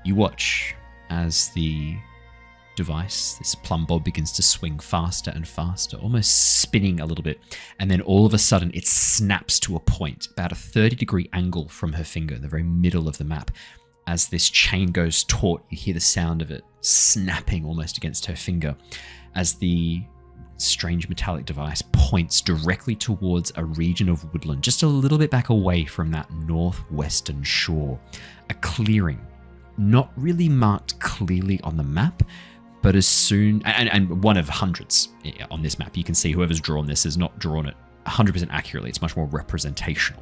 You watch as the device, this plumb bob, begins to swing faster and faster, almost spinning a little bit, and then all of a sudden it snaps to a point about a 30-degree angle from her finger in the very middle of the map. As this chain goes taut, you hear the sound of it snapping almost against her finger as the strange metallic device points directly towards a region of woodland just a little bit back away from that northwestern shore, a clearing not really marked clearly on the map, but as soon, and one of hundreds on this map, you can see whoever's drawn this has not drawn it 100% accurately. It's much more representational.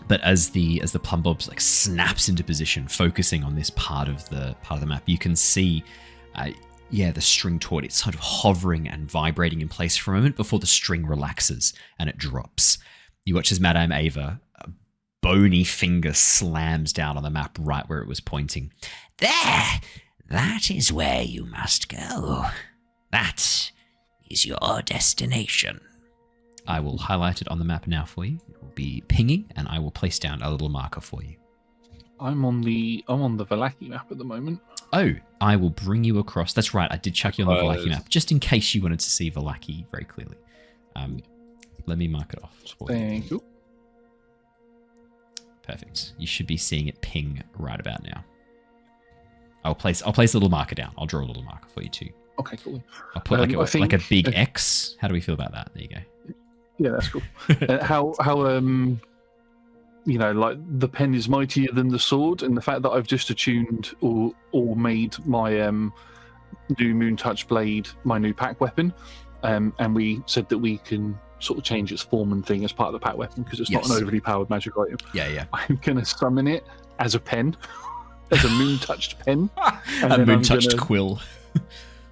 But as the plumb bob like snaps into position, focusing on this part of the map, you can see, the string taut. It's sort of hovering and vibrating in place for a moment before the string relaxes and it drops. You watch as Madame Ava, a bony finger slams down on the map right where it was pointing. There! That is where you must go. That is your destination. I will highlight it on the map now for you. It will be pinging, and I will place down a little marker for you. I'm on the Vallaki map at the moment. Oh, I will bring you across. That's right, I did chuck you on the Vallaki map, just in case you wanted to see Vallaki very clearly. Let me mark it off for you. Thank you. Perfect. You should be seeing it ping right about now. I'll place a little marker down. I'll draw a little marker for you too. Okay, cool. I'll put like a big X. How do we feel about that? There you go. Yeah, that's cool. How like the pen is mightier than the sword, and the fact that I've just attuned or made my new Moon Touch blade my new pack weapon, and we said that we can sort of change its form and thing as part of the pack weapon because it's not an overly powered magic item. Yeah. I'm gonna summon it as a pen. As a moon-touched pen. A moon-touched quill.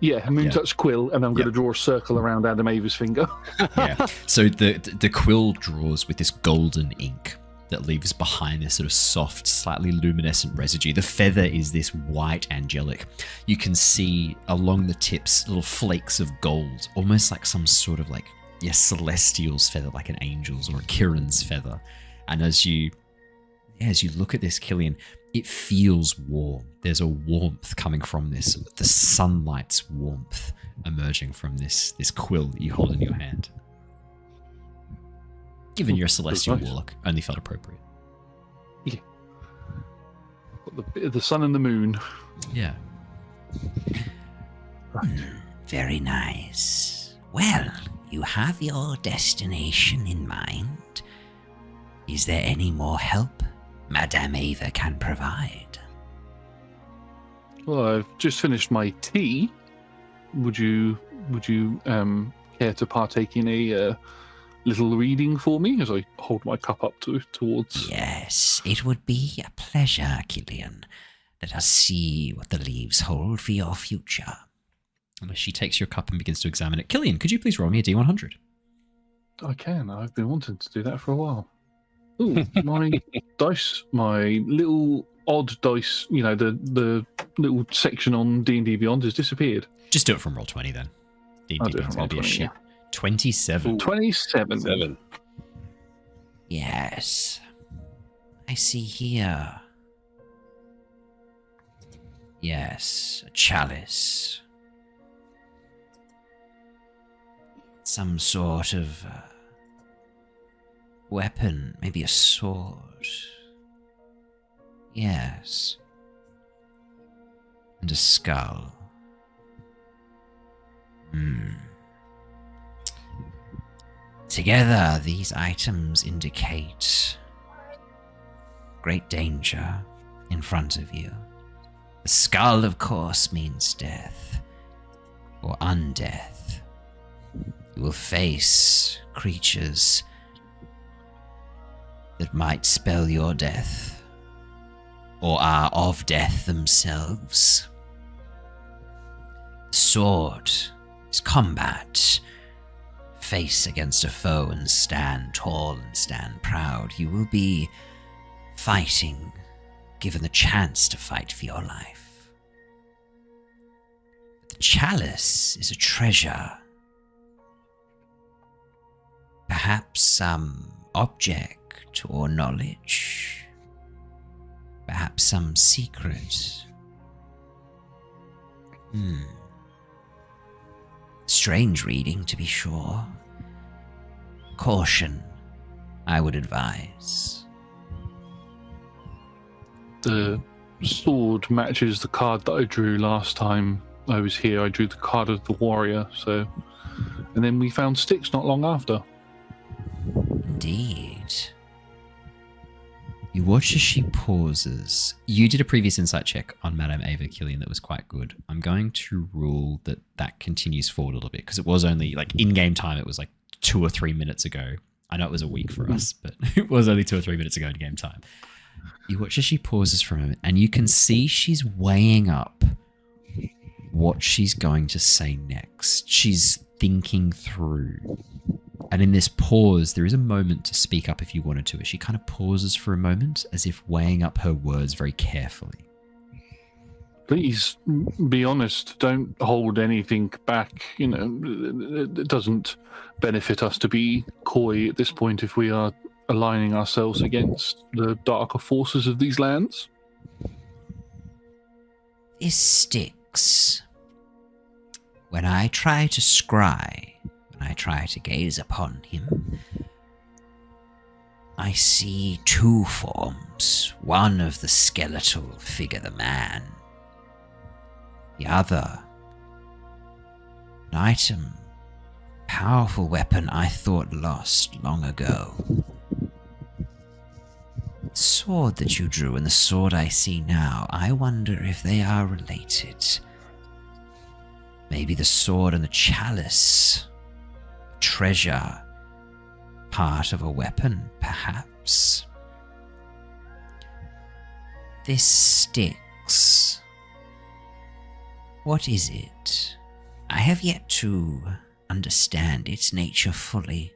Yeah, a moon-touched quill, and I'm going to draw a circle around Adam Ava's finger. Yeah, so the quill draws with this golden ink that leaves behind this sort of soft, slightly luminescent residue. The feather is this white angelic. You can see along the tips little flakes of gold, almost like some sort of celestial's feather, like an angel's or a Kiran's feather. And as you look at this, Killian, it feels warm. There's a warmth coming from this, the sunlight's warmth emerging from this quill that you hold in your hand. Given you're a celestial warlock, only felt appropriate. Yeah. The sun and the moon. Yeah. Right. Very nice. Well, you have your destination in mind. Is there any more help Madame Ava can provide? Well, I've just finished my tea. Would you care to partake in a little reading for me as I hold my cup up towards? Yes, it would be a pleasure, Killian. Let us see what the leaves hold for your future. And she takes your cup and begins to examine it. Killian, could you please roll me a D100? I can. I've been wanting to do that for a while. Ooh, my dice, my little odd dice, the little section on D&D Beyond has disappeared. Just do it from Roll20 then. I'll D&D do it Beyond's from going to be a Roll20, shit. yeah. 27. 27. 7. Yes. I see here. Yes, a chalice. Some sort of weapon, maybe a sword. Yes. And a skull. Together, these items indicate great danger in front of you. The skull, of course, means death, or undeath. You will face creatures that might spell your death, or are of death themselves. The sword is combat. Face against a foe and stand tall and stand proud. You will be fighting, given the chance to fight for your life. The chalice is a treasure. Perhaps some object or knowledge. Perhaps some secret. Strange reading, to be sure. Caution, I would advise. The sword matches the card that I drew last time I was here. I drew the card of the warrior, and then we found Styx not long after. Indeed. You watch as she pauses. You did a previous insight check on Madame Ava, Killian, that was quite good. I'm going to rule that continues forward a little bit, because it was only, in-game time, it was 2 or 3 minutes ago. I know it was a week for us, but it was only 2 or 3 minutes ago in game time. You watch as she pauses for a moment, and you can see she's weighing up what she's going to say next. She's thinking through. And in this pause, there is a moment to speak up if you wanted to. She kind of pauses for a moment, as if weighing up her words very carefully. Please be honest. Don't hold anything back. It doesn't benefit us to be coy at this point if we are aligning ourselves against the darker forces of these lands. This Styx. When I try to scry, when I try to gaze upon him, I see 2 forms. One of the skeletal figure, the man. The other, an item, powerful weapon I thought lost long ago. The sword that you drew and the sword I see now, I wonder if they are related. Maybe the sword and the chalice, treasure, part of a weapon, perhaps. This Styx. What is it? I have yet to understand its nature fully.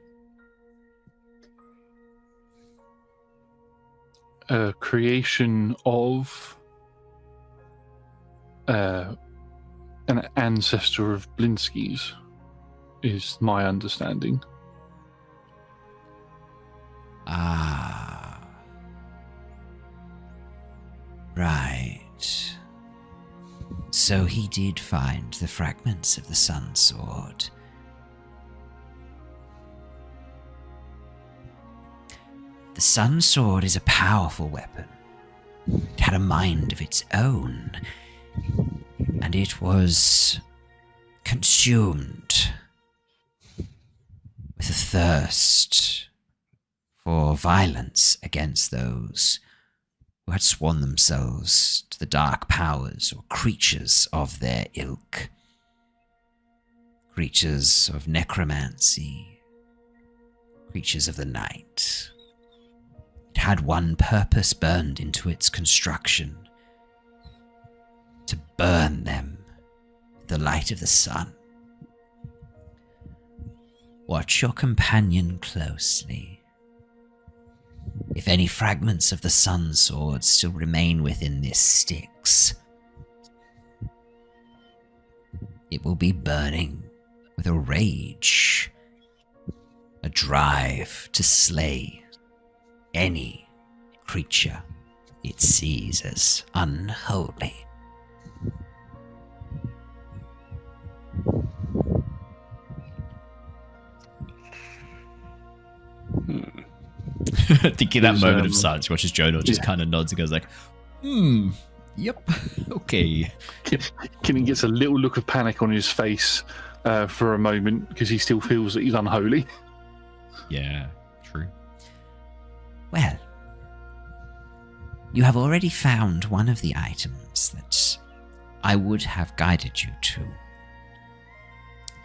A creation of an ancestor of Blinsky's, is my understanding. Ah. Right. So he did find the fragments of the Sun Sword. The Sun Sword is a powerful weapon. It had a mind of its own, and it was consumed with a thirst for violence against those who had sworn themselves to the dark powers or creatures of their ilk. Creatures of necromancy, creatures of the night. It had one purpose burned into its construction: to burn them with the light of the sun. Watch your companion closely. If any fragments of the sun sword still remain within this Styx, it will be burning with a rage, a drive to slay any creature it sees as unholy. I think in that moment of silence, watches Jonor just kind of nods and goes like, yep, okay. Killian gets a little look of panic on his face for a moment because he still feels that he's unholy. Yeah, true. Well, you have already found one of the items that I would have guided you to.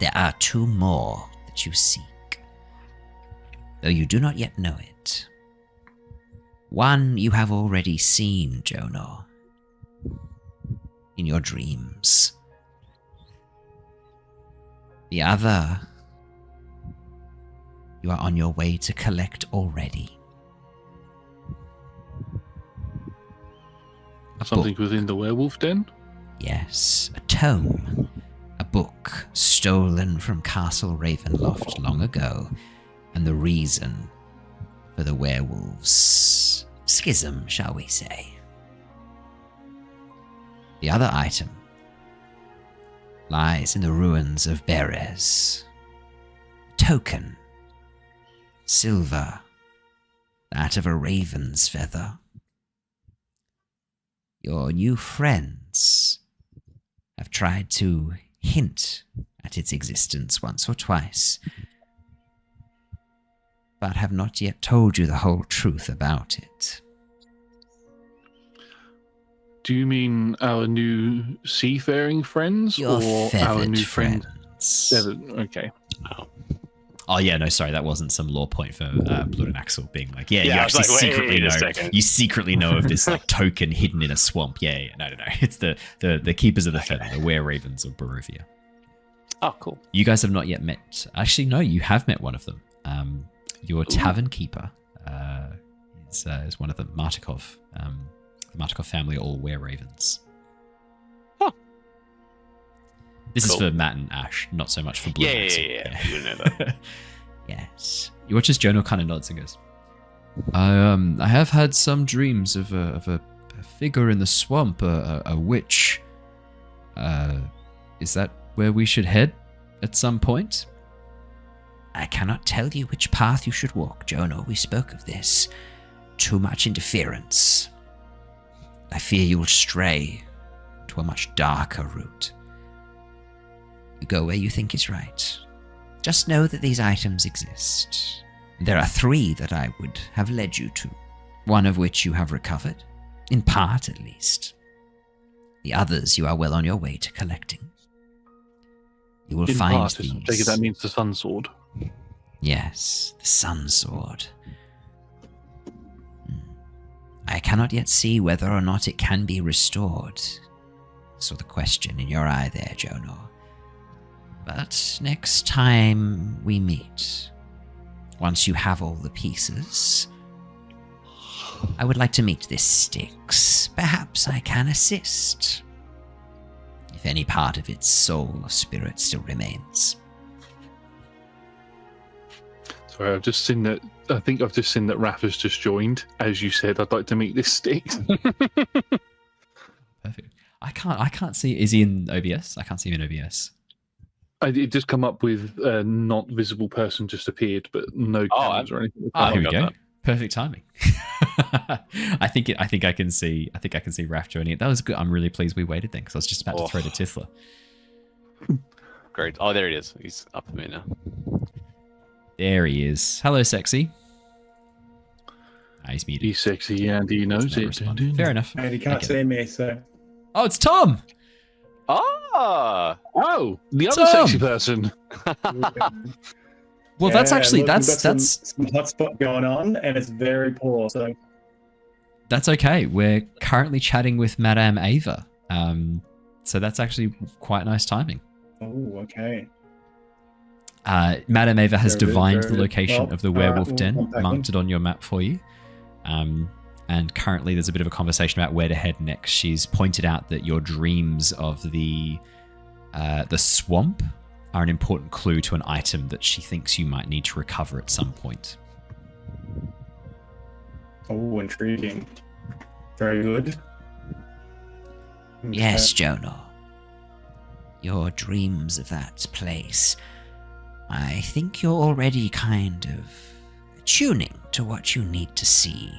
There are 2 more that you seek, though you do not yet know it. One you have already seen, Jonor, in your dreams. The other you are on your way to collect already. Something within the werewolf den? Yes, a tome. A book stolen from Castle Ravenloft long ago, and the reason for the werewolves' schism, shall we say. The other item lies in the ruins of Beres. Token. Silver. That of a raven's feather. Your new friends have tried to hint at its existence once or twice, but have not yet told you the whole truth about it. Do you mean our new seafaring friends, Your or our feathered new friends. Feathered, okay. Oh yeah, no, sorry, that wasn't some lore point for Blood and Axel being like, you I was actually like, wait secretly a know. second. You secretly know of this like token hidden in a swamp. Yeah, no. It's the keepers of the feather, the were ravens of Barovia. Oh, cool. You guys have not yet met. Actually, no, you have met one of them. Your tavern keeper is one of the Martikov. The Martikov family are all were ravens. Huh. This is Cool. for Matt and Ash, not so much for Blood and Axel. Yeah. You know that. Yes. You watch as Jonor kind of nods and goes, I have had some dreams of a figure in the swamp, a witch. Is that where we should head at some point? I cannot tell you which path you should walk, Jonor. We spoke of this. Too much interference. I fear you will stray to a much darker route. You go where you think is right. Just know that these items exist. There are 3 that I would have led you to, one of which you have recovered, in part at least. The others you are well on your way to collecting. You will In find part, these. I take it that means the sun sword. Yes, the sun sword. I cannot yet see whether or not it can be restored. Saw the question in your eye there, Jonor. But next time we meet, once you have all the pieces, I would like to meet this Styx. Perhaps I can assist, if any part of its soul or spirit still remains. Sorry, I've just seen that. I think I've just seen that Raph has just joined. As you said, I'd like to meet this Styx. Perfect. I can't see. Is he in OBS? I can't see him in OBS. It just come up with a not visible person just appeared, but no cameras or anything. Oh, here we got go. that. Perfect timing. I think I can see Raph joining it. That was good. I'm really pleased we waited then because I was just about to throw to Tithla. great. Oh, there he is. He's up a bit now. There he is. Hello, sexy. He's muted. He's sexy and he knows Never it. responded. Fair enough. And he I can't get see it. me, so. Oh, it's Tom. Ah! Oh, the other Tom. sexy person. Well, that's Yeah, actually look, we've got that's some hotspot going on, and it's very poor. So that's okay. We're currently chatting with Madame Ava. So that's actually quite nice timing. oh, okay. Madame Ava has Very good, divined very the good. location Well, of the all right, werewolf we'll den, contact marked it on your map for you. And currently there's a bit of a conversation about where to head next. She's pointed out that your dreams of the swamp are an important clue to an item that she thinks you might need to recover at some point. Oh, intriguing. Very good. Yes, Jonor. Your dreams of that place. I think you're already kind of tuning to what you need to see.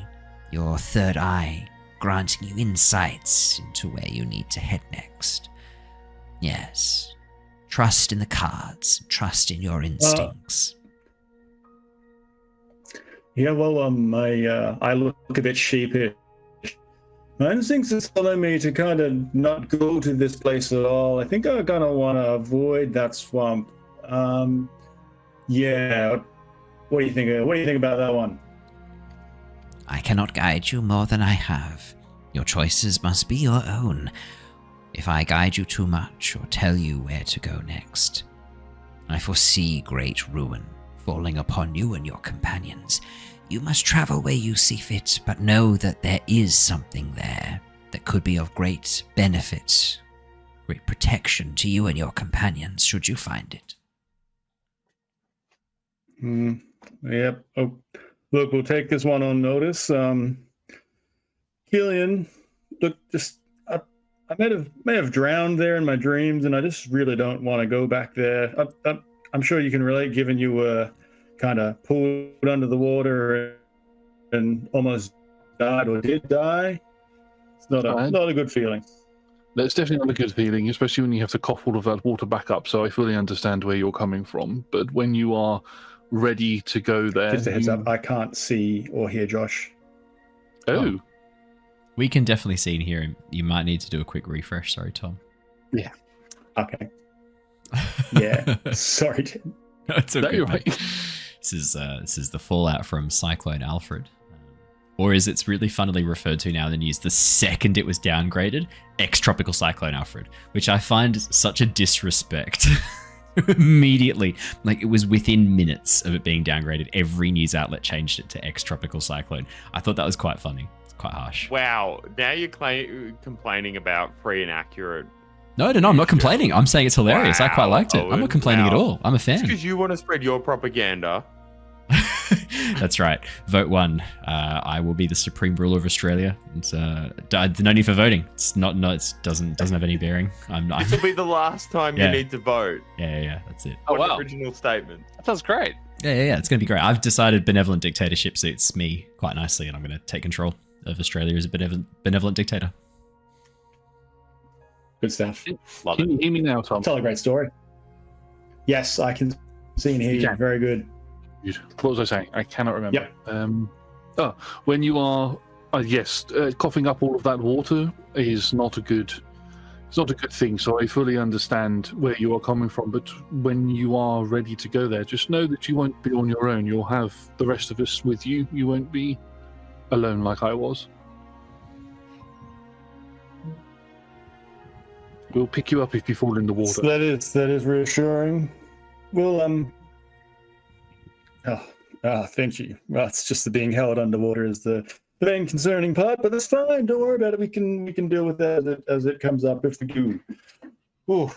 Your third eye granting you insights into where you need to head next. Yes. Trust in the cards. Trust in your instincts. Yeah, well, I look a bit sheepish. My instincts are telling me to kind of not go to this place at all. I think I kind of want to avoid that swamp. Yeah. What do you think? What do you think about that one? I cannot guide you more than I have. Your choices must be your own. If I guide you too much or tell you where to go next, I foresee great ruin falling upon you and your companions. You must travel where you see fit, but know that there is something there that could be of great benefit, great protection to you and your companions should you find it. Yep. Oh, look, we'll take this one on notice. Killian, look, I may have drowned there in my dreams, and I just really don't want to go back there. I'm sure you can relate, given you were kind of pulled under the water and almost died or did die. It's not a good feeling. That's definitely not a good feeling, especially when you have to cough all of that water back up. So I fully understand where you're coming from. But when you are ready to go there... Just a heads up, I can't see or hear Josh. Oh. We can definitely see and hear him. You might need to do a quick refresh. Sorry, Tom. Yeah. Okay. Yeah. Sorry, Tim. No, it's okay. No, you're right. This is the fallout from Cyclone Alfred. Or as it's really funnily referred to now in the news, the second it was downgraded, ex-tropical cyclone Alfred, which I find such a disrespect. Immediately, like it was within minutes of it being downgraded, every news outlet changed it to ex-tropical cyclone. I thought that was quite funny. It's quite harsh. Wow, now you're complaining about free and accurate. No, I'm not complaining. I'm saying it's hilarious. I quite liked it. I'm not complaining at all. I'm a fan. It's because you want to spread your propaganda. That's right. Vote 1. I will be the supreme ruler of Australia. It's no need for voting. It's not. No, it doesn't have any bearing. This will be the last time Yeah. you need to vote. Yeah. That's it. Oh, What wow. an original statement. That sounds great. Yeah. It's going to be great. I've decided benevolent dictatorship suits me quite nicely, and I'm going to take control of Australia as a benevolent dictator. Good stuff. Love Can it. you hear me now, Tom? Tell a great story. Yes, I can see and hear you. Yeah. Very good. What was I saying? I cannot remember. Yep. When you are, coughing up all of that water is not a good. It's not a good thing. So I fully understand where you are coming from. But when you are ready to go there, just know that you won't be on your own. You'll have the rest of us with you. You won't be alone like I was. We'll pick you up if you fall in the water. So that is reassuring. Well, thank you. Well, it's just the being held underwater is the main concerning part, but that's fine. Don't worry about it. We can deal with that as it comes up if we do. Oh,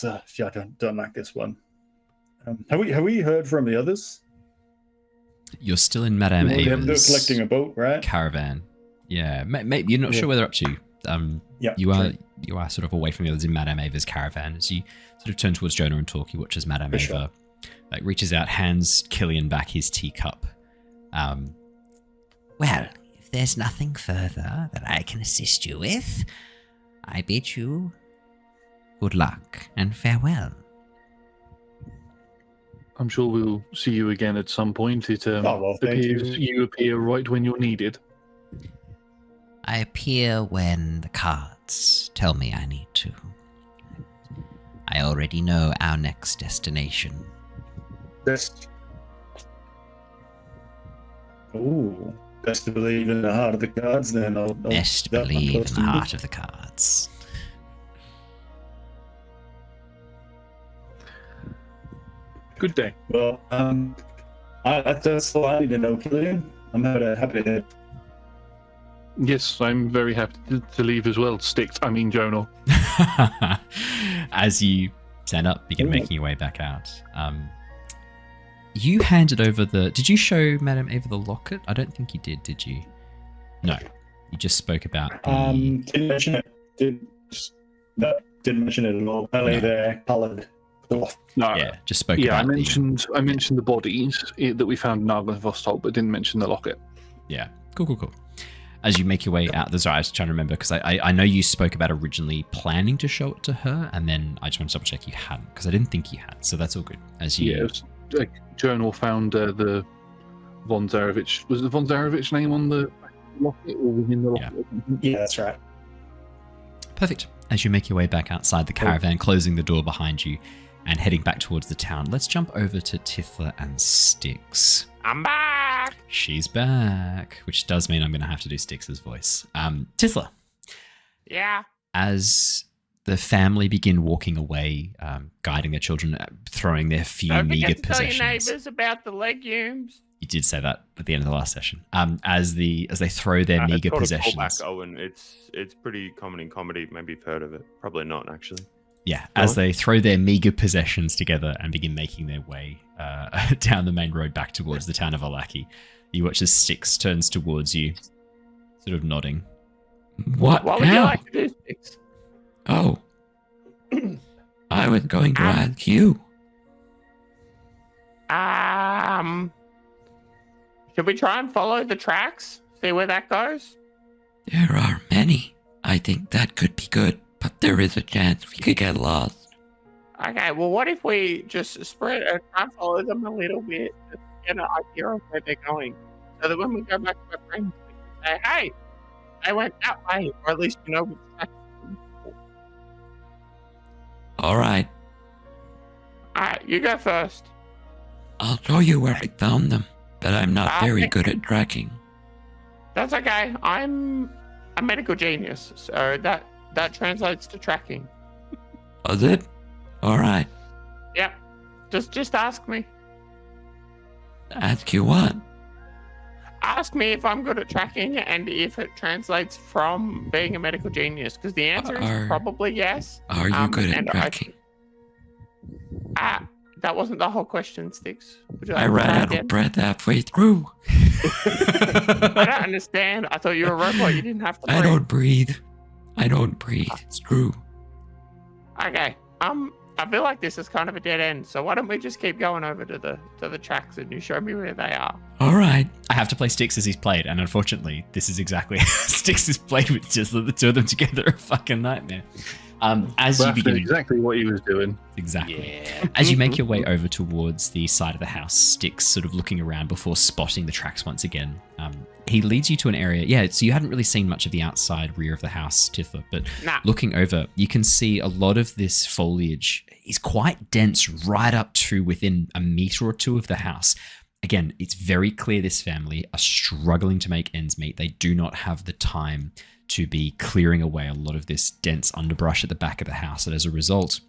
I don't like this one. Have we heard from the others? You're still in Madame They're Ava's collecting a boat, right? caravan. Yeah, maybe you're not sure where they're up to. Yeah, you are sort of away from the others in Madame Ava's caravan. As you sort of turn towards Jonor and talk, he watches Madame For Ava, sure. like reaches out, hands Killian back his teacup. Well, if there's nothing further that I can assist you with, I bid you good luck and farewell. I'm sure we'll see you again at some point. It well, thank appears you appear right when you're needed. I appear when the cards tell me I need to. I already know our next destination. Best. Ooh, best to believe in the heart of the cards. Then I'll Best that believe in the person. heart of the cards. Good day. Well, that's all I need to know, Killian. I'm happy to hear. Yes, I'm very happy to leave as well. Styx, I mean Jonor. As you stand up, begin making your way back out. You handed over the... Did you show Madame Ava the locket? I don't think you did you? No. You just spoke about the... Didn't mention it. Didn't mention it at all. Only they're coloured. No. Yeah, just spoke Yeah, about I mentioned the bodies that we found in Argynvostholt, but didn't mention the locket. Yeah, cool. As you make your way out, I was trying to remember, because I know you spoke about originally planning to show it to her, and then I just want to double check you hadn't, because I didn't think you had, so that's all good. As you... Yes, Jonor found the Von Zarevich. Was the Von Zarevich name on the locket or within the locket? Yeah, that's right. Perfect. As you make your way back outside the caravan, closing the door behind you, and heading back towards the town, let's jump over to Tithla and Styx. I'm back. She's back, which does mean I'm going to have to do Styx's voice. Tithla. Yeah. As the family begin walking away, guiding their children, throwing their few Don't meager forget to tell your possessions. neighbours about the legumes. You did say that at the end of the last session. As they throw their meager it's possessions. Callback, Owen. It's pretty common in comedy. Maybe you've heard of it. Probably not, actually. Yeah, as they throw their meager possessions together and begin making their way down the main road back towards the town of Alaki, you watch as Styx turns towards you, sort of nodding. What What would you now? like to do, Styx? Oh. I was going to ask you. Should we try and follow the tracks? See where that goes? There are many. I think that could be good, but there is a chance we could get lost. Okay, well, what if we just spread and try and follow them a little bit to get an idea of where they're going? So that when we go back to our friends, we can say, hey, they went that way, or at least you know which track. All right. Alright, you go first. I'll show you where I found them, but I'm not very good at tracking. That's okay. I'm a medical genius, so that translates to tracking. Was it? All right. Yep. Just ask me. Ask you what? Ask me if I'm good at tracking and if it translates from being a medical genius, because the answer is probably yes. Are you good at tracking? That wasn't the whole question, Styx. Would you like I to ran try out again? of breath halfway through. I don't understand. I thought you were a robot. You didn't have to breathe. I don't breathe. It's true. Okay. I feel like this is kind of a dead end. So why don't we just keep going over to the tracks and you show me where they are? All right. I have to play Styx as he's played, and unfortunately, this is exactly Styx is played with. Just the two of them together, a fucking nightmare. As you begin, exactly what he was doing. Exactly. Yeah. As you make your way over towards the side of the house, Styx sort of looking around before spotting the tracks once again. He leads you to an area. Yeah, so you hadn't really seen much of the outside rear of the house, Tithla, but looking over, you can see a lot of this foliage is quite dense right up to within a meter or two of the house. Again, it's very clear this family are struggling to make ends meet. They do not have the time to be clearing away a lot of this dense underbrush at the back of the house. And as a result,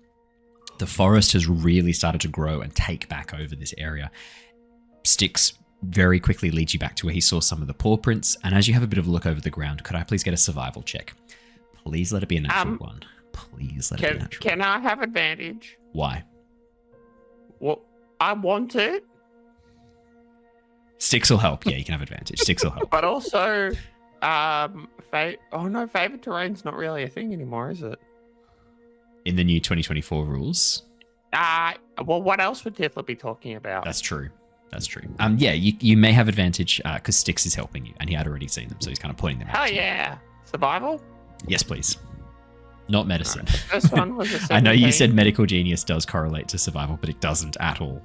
the forest has really started to grow and take back over this area. Styx very quickly leads you back to where he saw some of the paw prints. And as you have a bit of a look over the ground, could I please get a survival check? Please let it be a natural one. Please let it be natural. Can I have advantage? Why? Well, I want it. Styx will help. Yeah, you can have advantage. Styx will help. But also, favored terrain's not really a thing anymore, is it? In the new 2024 rules. Well, what else would Tithla be talking about? That's true. That's true. Yeah, you may have advantage because Styx is helping you, and he had already seen them, so he's kind of pointing them out. Hell yeah. Survival? Yes, please. Not medicine. Right. The first one was a 17. I know you said medical genius does correlate to survival, but it doesn't at all.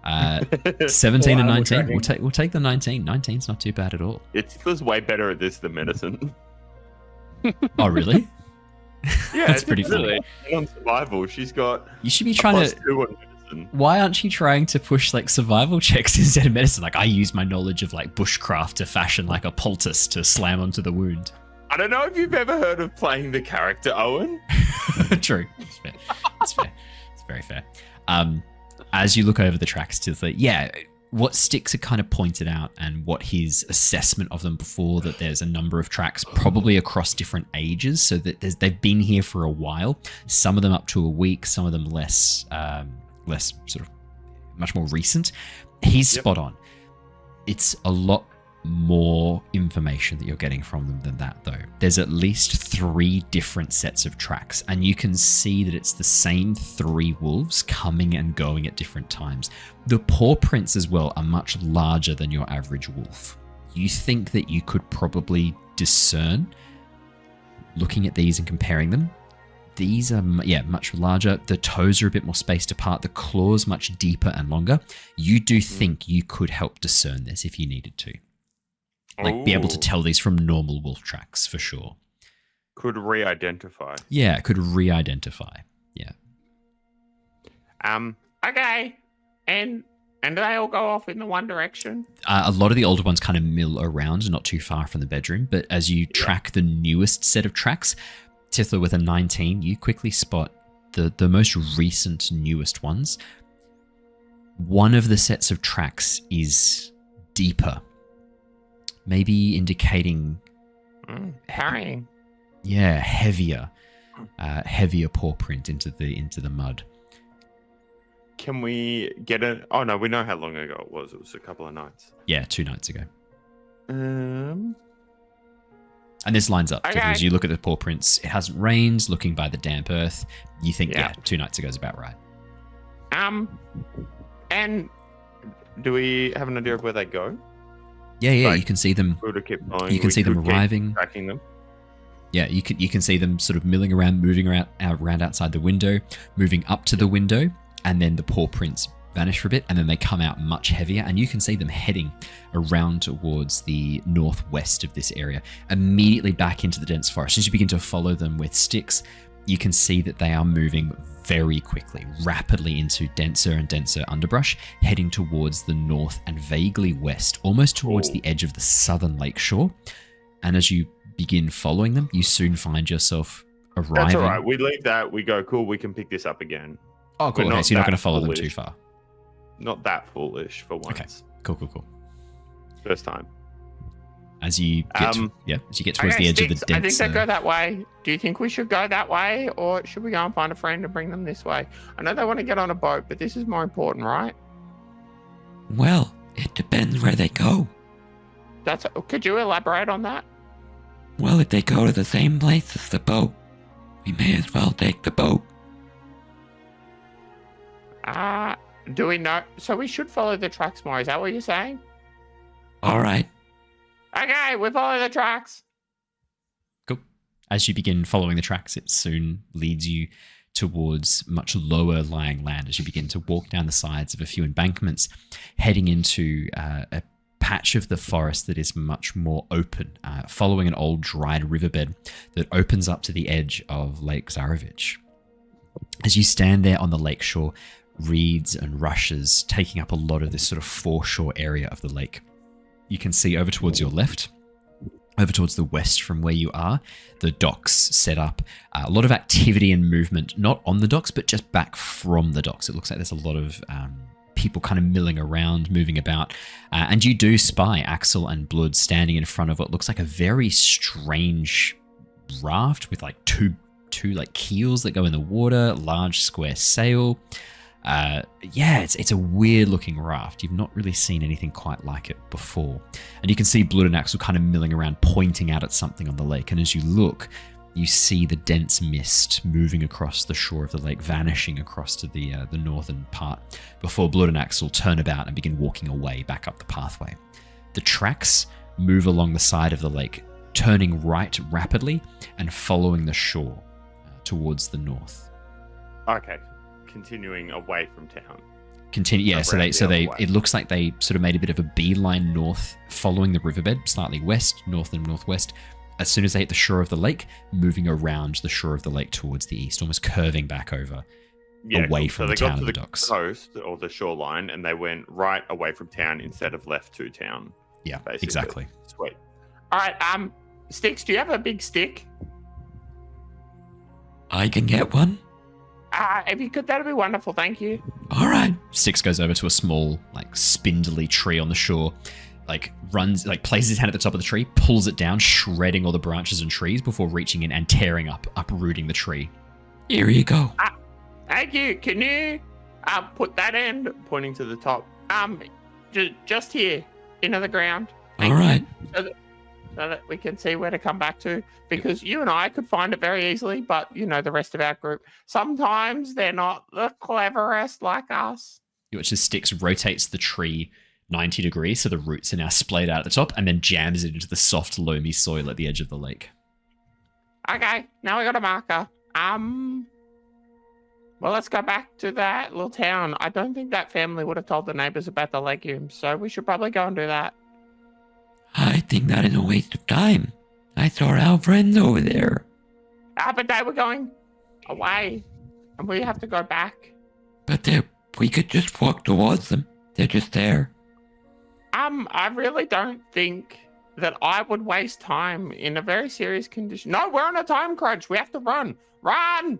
17 and Well, 19. tracking. We'll take the 19. 19's not too bad at all. Tithla's way better at this than medicine. Oh, really? Yeah, That's pretty funny. On survival, she's got You should be a trying +2 to. on medicine. Why aren't you trying to push like survival checks instead of medicine? Like I use my knowledge of like bushcraft to fashion like a poultice to slam onto the wound. I don't know if you've ever heard of playing the character Owen. True. It's fair. It's fair. It's very fair. As you look over the tracks to the, yeah, what Styx had kind of pointed out and what his assessment of them before, that there's a number of tracks probably across different ages, so that they've been here for a while. Some of them up to a week, some of them less sort of much more recent. He's spot on. It's a lot more information that you're getting from them than that, though. There's at least 3 different sets of tracks, and you can see that it's the same 3 wolves coming and going at different times. The paw prints as well are much larger than your average wolf. You think that you could probably discern, looking at these and comparing them, these are much larger. The toes are a bit more spaced apart. The claws much deeper and longer. You do think you could help discern this if you needed to. Like, be able to tell these from normal wolf tracks, for sure. Could re-identify. Yeah, could re-identify. Yeah. Okay. And do they all go off in the one direction? A lot of the older ones kind of mill around, not too far from the bedroom. But as you track the newest set of tracks, Tithla with a 19, you quickly spot the most recent, newest ones. One of the sets of tracks is deeper. Maybe indicating Carrying. Yeah, heavier paw print into the mud. Can we get a? Oh no, we know how long ago it was. It was a couple of nights. Yeah, 2 nights ago. Um. And this lines up. Okay. As you look at the paw prints, it hasn't rained. Looking by the damp earth, you think, Yeah. 2 nights ago is about right. And do we have an idea of where they go? Yeah, Like, you can see them. We would have kept going. You can We see them could keep arriving. tracking them. Yeah, you can see them sort of milling around, moving around outside the window, moving up to the window, and then the paw prints vanish for a bit, and then they come out much heavier, and you can see them heading around towards the northwest of this area, immediately back into the dense forest. As you begin to follow them with Styx, you can see that they are moving very quickly, rapidly into denser and denser underbrush, heading towards the north and vaguely west, almost towards the edge of the southern lakeshore. And as you begin following them, you soon find yourself arriving. That's all right. We leave that. We go, cool, we can pick this up again. Oh, cool. We're Okay, not so you're not that going to follow them foolish. too far. Not that foolish for once. Okay. Cool. First time. As you get, as you get towards Okay, the edge of the Styx, I think denser. they go that way. Do you think we should go that way, or should we go and find a friend and bring them this way? I know they want to get on a boat, but this is more important, right? Well, it depends where they go. Could you elaborate on that? Well, if they go to the same place as the boat, we may as well take the boat. Do we know? So we should follow the tracks more. Is that what you're saying? All right. Okay, we follow the tracks. Cool. As you begin following the tracks, it soon leads you towards much lower lying land as you begin to walk down the sides of a few embankments, heading into a patch of the forest that is much more open, following an old dried riverbed that opens up to the edge of Lake Zarovich. As you stand there on the lakeshore, reeds and rushes taking up a lot of this sort of foreshore area of the lake. You can see over towards your left, over towards the west from where you are, the docks set up. A lot of activity and movement, not on the docks, but just back from the docks. It looks like there's a lot of people kind of milling around, moving about. And you do spy Axel and Blood standing in front of what looks like a very strange raft with like two like keels that go in the water, large square sail. It's a weird looking raft. You've not really seen anything quite like it before. And you can see Blood and Axel kind of milling around, pointing out at something on the lake. And as you look, you see the dense mist moving across the shore of the lake, vanishing across to the northern part, before Blood and Axel turn about and begin walking away back up the pathway. The tracks move along the side of the lake, turning right rapidly and following the shore towards the north. Okay, continuing away from town. Continue. Yeah. So Around the other way. it looks like they sort of made a bit of a beeline north, following the riverbed, slightly west, north and northwest. As soon as they hit the shore of the lake, moving around the shore of the lake towards the east, almost curving back over. Away cool. from so the they got town to and the the docks. coast or the shoreline, and they went right away from town instead of left to town. Yeah, basically. exactly. Sweet. All right, Styx, do you have a big stick? I can get one. If you could, that'd be wonderful. Thank you. All right. Styx goes over to a small, like, spindly tree on the shore, places his hand at the top of the tree, pulls it down, shredding all the branches and trees before reaching in and tearing uprooting the tree. Here you go. Thank you. Can you put that end, pointing to the top, just here into the ground? All right. So that we can see where to come back to, because you and I could find it very easily, but the rest of our group, sometimes they're not the cleverest like us. You watch as Styx rotates the tree 90 degrees, so the roots are now splayed out at the top, and then jams it into the soft, loamy soil at the edge of the lake. Okay, now we got a marker. Well, let's go back to that little town. I don't think that family would have told the neighbors about the legumes, so we should probably go and do that. I think that is a waste of time. I saw our friends over there. But they were going away, and we have to go back. But we could just walk towards them. They're just there. I really don't think that I would waste time in a very serious condition. No, we're on a time crunch. We have to run. Run!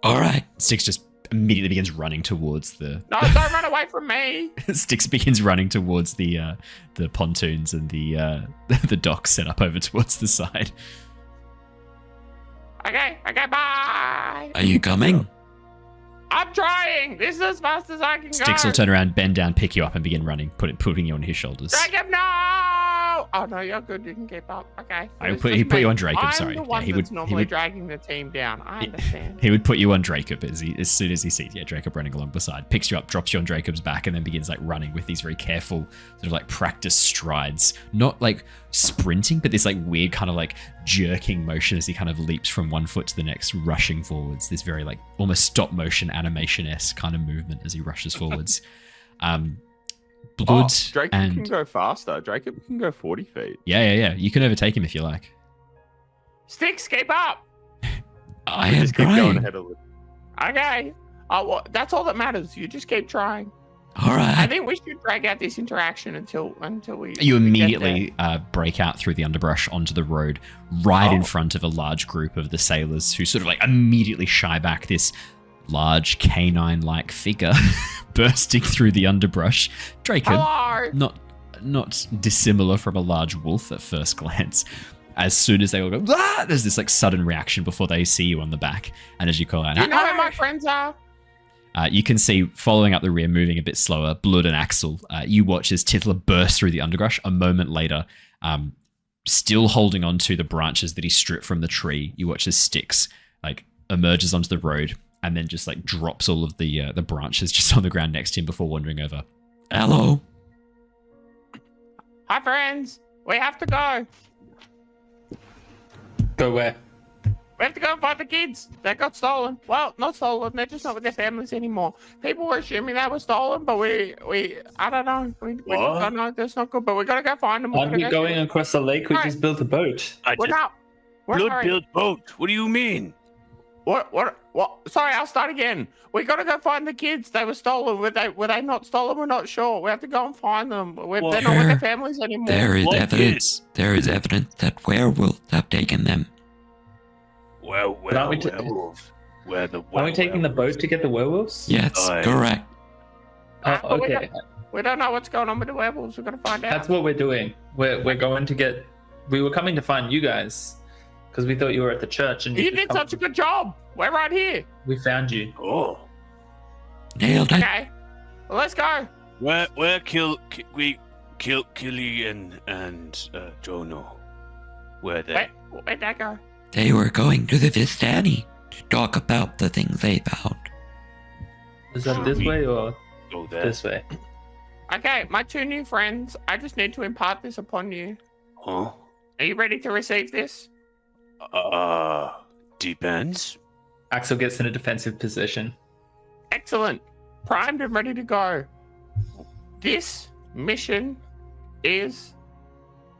All right. Styx just immediately begins running towards the... No, don't run away from me! Styx begins running towards the pontoons and the docks set up over towards the side. Okay, bye! Are you coming? I'm trying! This is as fast as I can Styx go! will turn around, bend down, pick you up, and begin running, putting you on his shoulders. Jacob, no! Oh, no, you're good. You can keep up. Okay. He put you on Jacob, I'm sorry. the one he that's would, normally dragging the team down. I understand. He would put you on Jacob as soon as he sees Jacob running along beside, picks you up, drops you on Jacob's back, and then begins running with these very careful sort of practice strides. Not sprinting, but this weird kind of jerking motion as he kind of leaps from one foot to the next, rushing forwards. This very almost stop motion animation-esque kind of movement as he rushes forwards. Blood Jacob and can go faster. Jacob can go 40 feet. yeah. You can overtake him if you like. Styx, keep up! I am Just keep going trying. ahead of it. Okay. Well, that's all that matters. You just keep trying. All right. I think we should drag out this interaction until we... You we get immediately break out through the underbrush onto the road, right in front of a large group of the sailors who sort of immediately shy back, this large canine-like figure bursting through the underbrush. Draco, Hello! not dissimilar from a large wolf at first glance. As soon as they all go, ah! There's this sudden reaction before they see you on the back, and as you call out, You know where my friends are? you can see, following up the rear, moving a bit slower, Blood and Axel. You watch as Tithla bursts through the underbrush. A moment later, still holding on to the branches that he stripped from the tree, you watch as Styx emerges onto the road and then just drops all of the branches just on the ground next to him before wandering over. Hello. Hi, friends. We have to go. Go where? We have to go and find the kids. They got stolen. Well, not stolen. They're just not with their families anymore. People were assuming they were stolen, but we I don't know. We don't know. That's not good. But we gotta go find them. Aren't we going across the lake? We Right. just built a boat. We're not. Blood built boat. What do you mean? What? Sorry, I'll start again. We gotta go find the kids. They were stolen. Were they not stolen? We're not sure. We have to go and find them. They're not with their families anymore. There is What evidence. There is evidence that werewolves have taken them. Well, aren't we werewolves. Where the Are we taking the boat to get the werewolves? Yes, Aye. correct. Oh, okay. We don't know what's going on with the werewolves. We're gonna find out. That's what we're doing. We're going to get. We were coming to find you guys because we thought you were at the church and You did such a good job. We're right here. We found you. Oh, Nailed it. Okay. Well, let's go. where Killian and Jonor? Where they? Where'd that go? They were going to the Vistani to talk about the things they found. Is that this way or Go there. this way? Okay, my two new friends. I just need to impart this upon you. Huh? Are you ready to receive this? Depends. Axel gets in a defensive position. Excellent. primed and ready to go. This mission is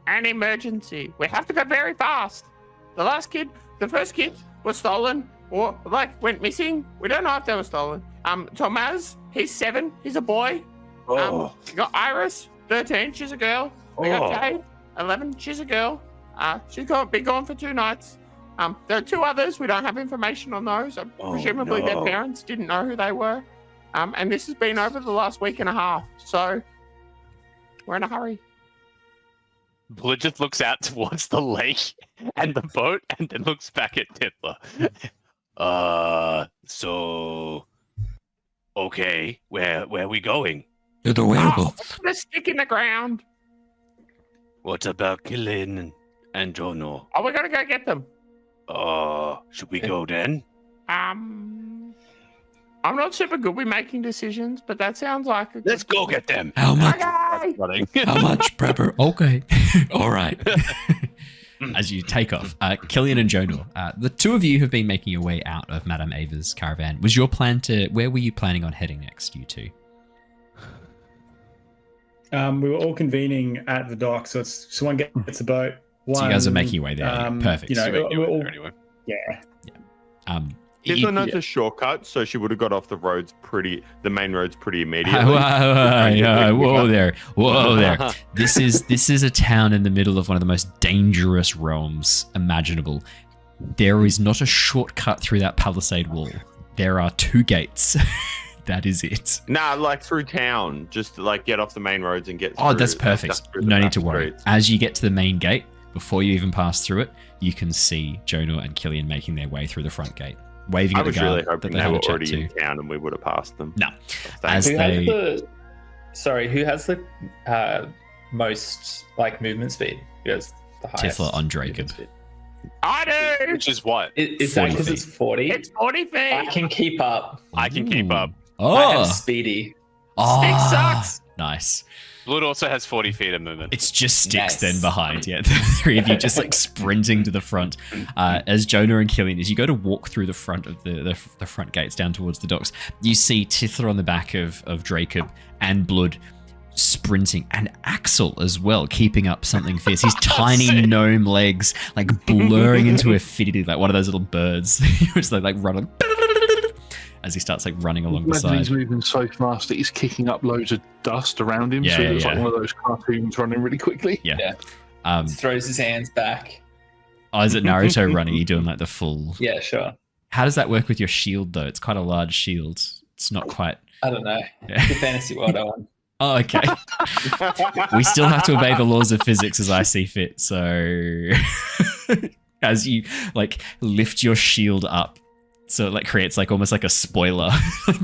an emergency. We have to go very fast. The first kid was stolen or went missing. We don't know if they were stolen. Tomaz, he's 7. He's a boy. We got Iris, 13. She's a girl. We got Jade, 11. She's a girl. She's been gone for 2 nights. There are 2 others. We don't have information on those. Presumably their parents didn't know who they were. And this has been over the last week and a half. So we're in a hurry. Blood just looks out towards the lake and the boat and then looks back at Tithla. Okay, where are we going? To the werewolf. Put a stick in the ground. What about Killian and Jonor? Oh, we gotta go get them. Should we go then? I'm not super good with making decisions, but that sounds like Let's go get them. How much? Okay. How much, prepper? Okay. All right. As you take off, Killian and Jonor, the 2 of you have been making your way out of Madame Ava's caravan. Was your plan where were you planning on heading next, you 2? We were all convening at the dock, so one gets a boat. So you guys are making your way there. Perfect. We're all, anyway. yeah. Tithla knows a shortcut, so she would have got off the main roads pretty immediately. Whoa there. This is a town in the middle of one of the most dangerous realms imaginable. There is not a shortcut through that palisade wall. There are 2 gates. That is it. Nah, through town. Just get off the main roads and get through. Oh, that's perfect. No need to worry. Streets. As you get to the main gate, before you even pass through it, you can see Jonor and Killian making their way through the front gate, waving at the guard really hoping that they they have were a chat already to. in town and we would have passed them. No. Thanks. As they... Who has the most movement speed? Who has the highest? Tithla on Dracob. I do. Which is what? Is that because it's 40? It's 40 feet. I can keep up. I can keep up. I have speedy. Stick sucks. Nice. Blood also has 40 feet of movement. It's just Styx Nice. then behind. Yeah, the 3 of you just sprinting to the front. As Jonor and Killian, as you go to walk through the front of the front gates down towards the docks, you see Tithla on the back of Dracob and Blood sprinting, and Axel as well, keeping up something fierce. His tiny gnome legs blurring into a fidgety, like one of those little birds. It's running as he starts running along the Imagine side. he's moving so fast that he's kicking up loads of dust around him. Yeah, So it's yeah. like one of those cartoons running really quickly. Yeah. Throws his hands back. Oh, is it Naruto running? Are you doing the full? Yeah, sure. How does that work with your shield though? It's quite a large shield. It's not quite. I don't know. Yeah. The fantasy world I want. Oh, okay. We still have to obey the laws of physics as I see fit. So as you lift your shield up, so it creates almost like a spoiler,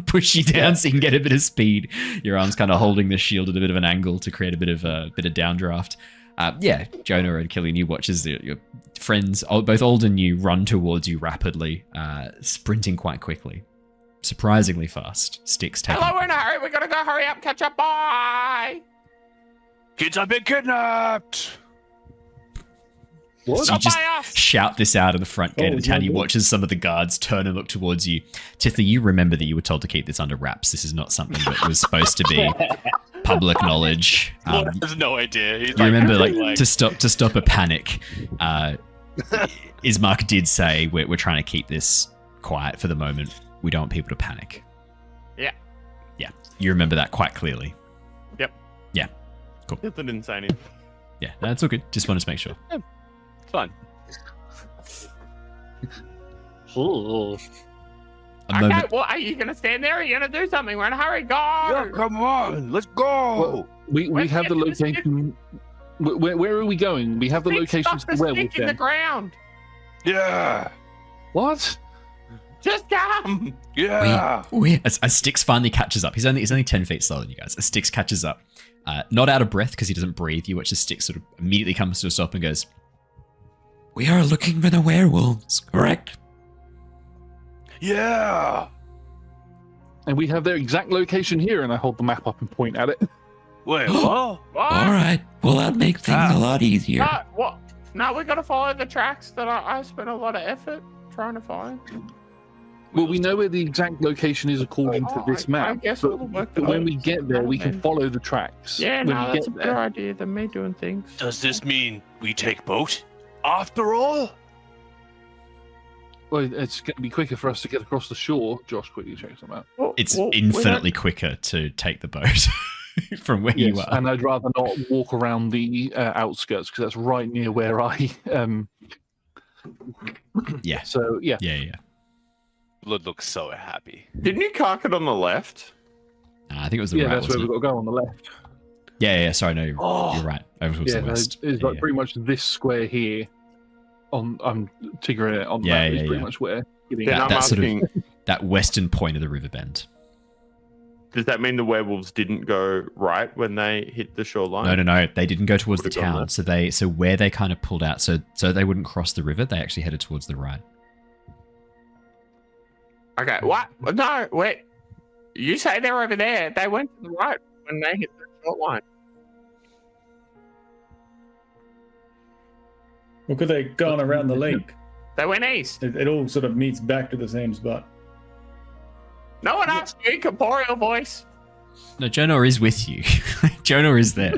push you down so you can get a bit of speed. Your arm's kind of holding the shield at a bit of an angle to create a bit of downdraft. Jonor and Killian, you watch as your friends, both old and new, run towards you rapidly, sprinting quite quickly. Surprisingly fast. Styx taking... Hello, we're in a hurry. We gotta go. Hurry up. Catch up. Bye. Kids have been kidnapped. So you just shout this out of the front gate of the town. You watch as some of the guards turn and look towards you. Tithla, you remember that you were told to keep this under wraps. This is not something that was supposed to be public knowledge. Has no idea. He's You remember, to stop a panic. Ismark did say we're trying to keep this quiet for the moment. We don't want people to panic. Yeah. Yeah. You remember that quite clearly. Yep. Yeah. Cool. Tithla didn't say anything. Yeah, that's all good. Just wanted to make sure. It's fine. Okay, what are you gonna stand there? Are you gonna do something? We're in a hurry. Go. Yeah, come on. Let's go. We have the location. Where are we going? We have the location to the werewolf in the den. ground. Yeah. What? Just come. Yeah. As Styx finally catches up, he's only 10 feet slower than you guys. As Styx catches up, not out of breath because he doesn't breathe, you watch as Styx sort of immediately comes to a stop and goes, We are looking for the werewolves, correct? Yeah. And we have their exact location here, and I hold the map up and point at it. Wait, what? What? All right. Well, that makes things a lot easier. No, what? No, we gotta follow the tracks that I spent a lot of effort trying to find. Well, we know where the exact location is according to this I map. guess But, we'll work but when we get there, we can follow the tracks. Yeah, when no, we that's a get better there. idea than me doing things. Does this mean we take boat? After all? Well, it's going to be quicker for us to get across the shore. Josh quickly checks them out. It's infinitely quicker to take the boat from where you are. And I'd rather not walk around the outskirts because that's right near where I. Yeah. So yeah. Yeah. Blood looks so happy. Didn't you cark it on the left? I think it was the right. That's where wasn't we've it? got to go on the left. Yeah. Sorry, no, you're right. Over towards the west. It's like pretty much this square here. I'm figuring it on the map. Is pretty much where. That's sort of that western point of the river bend. Does that mean the werewolves didn't go right when they hit the shoreline? No. They didn't go towards the Would've gone town. So where they kind of pulled out, so they wouldn't cross the river. They actually headed towards the right. Okay, what? No, wait. You say they're over there. They went to the right when they hit the short line. Well, could they gone around the lake? They went east. It all sort of meets back to the same spot. No one asked you, corporeal voice. No, Jonor is with you. Jonor is there.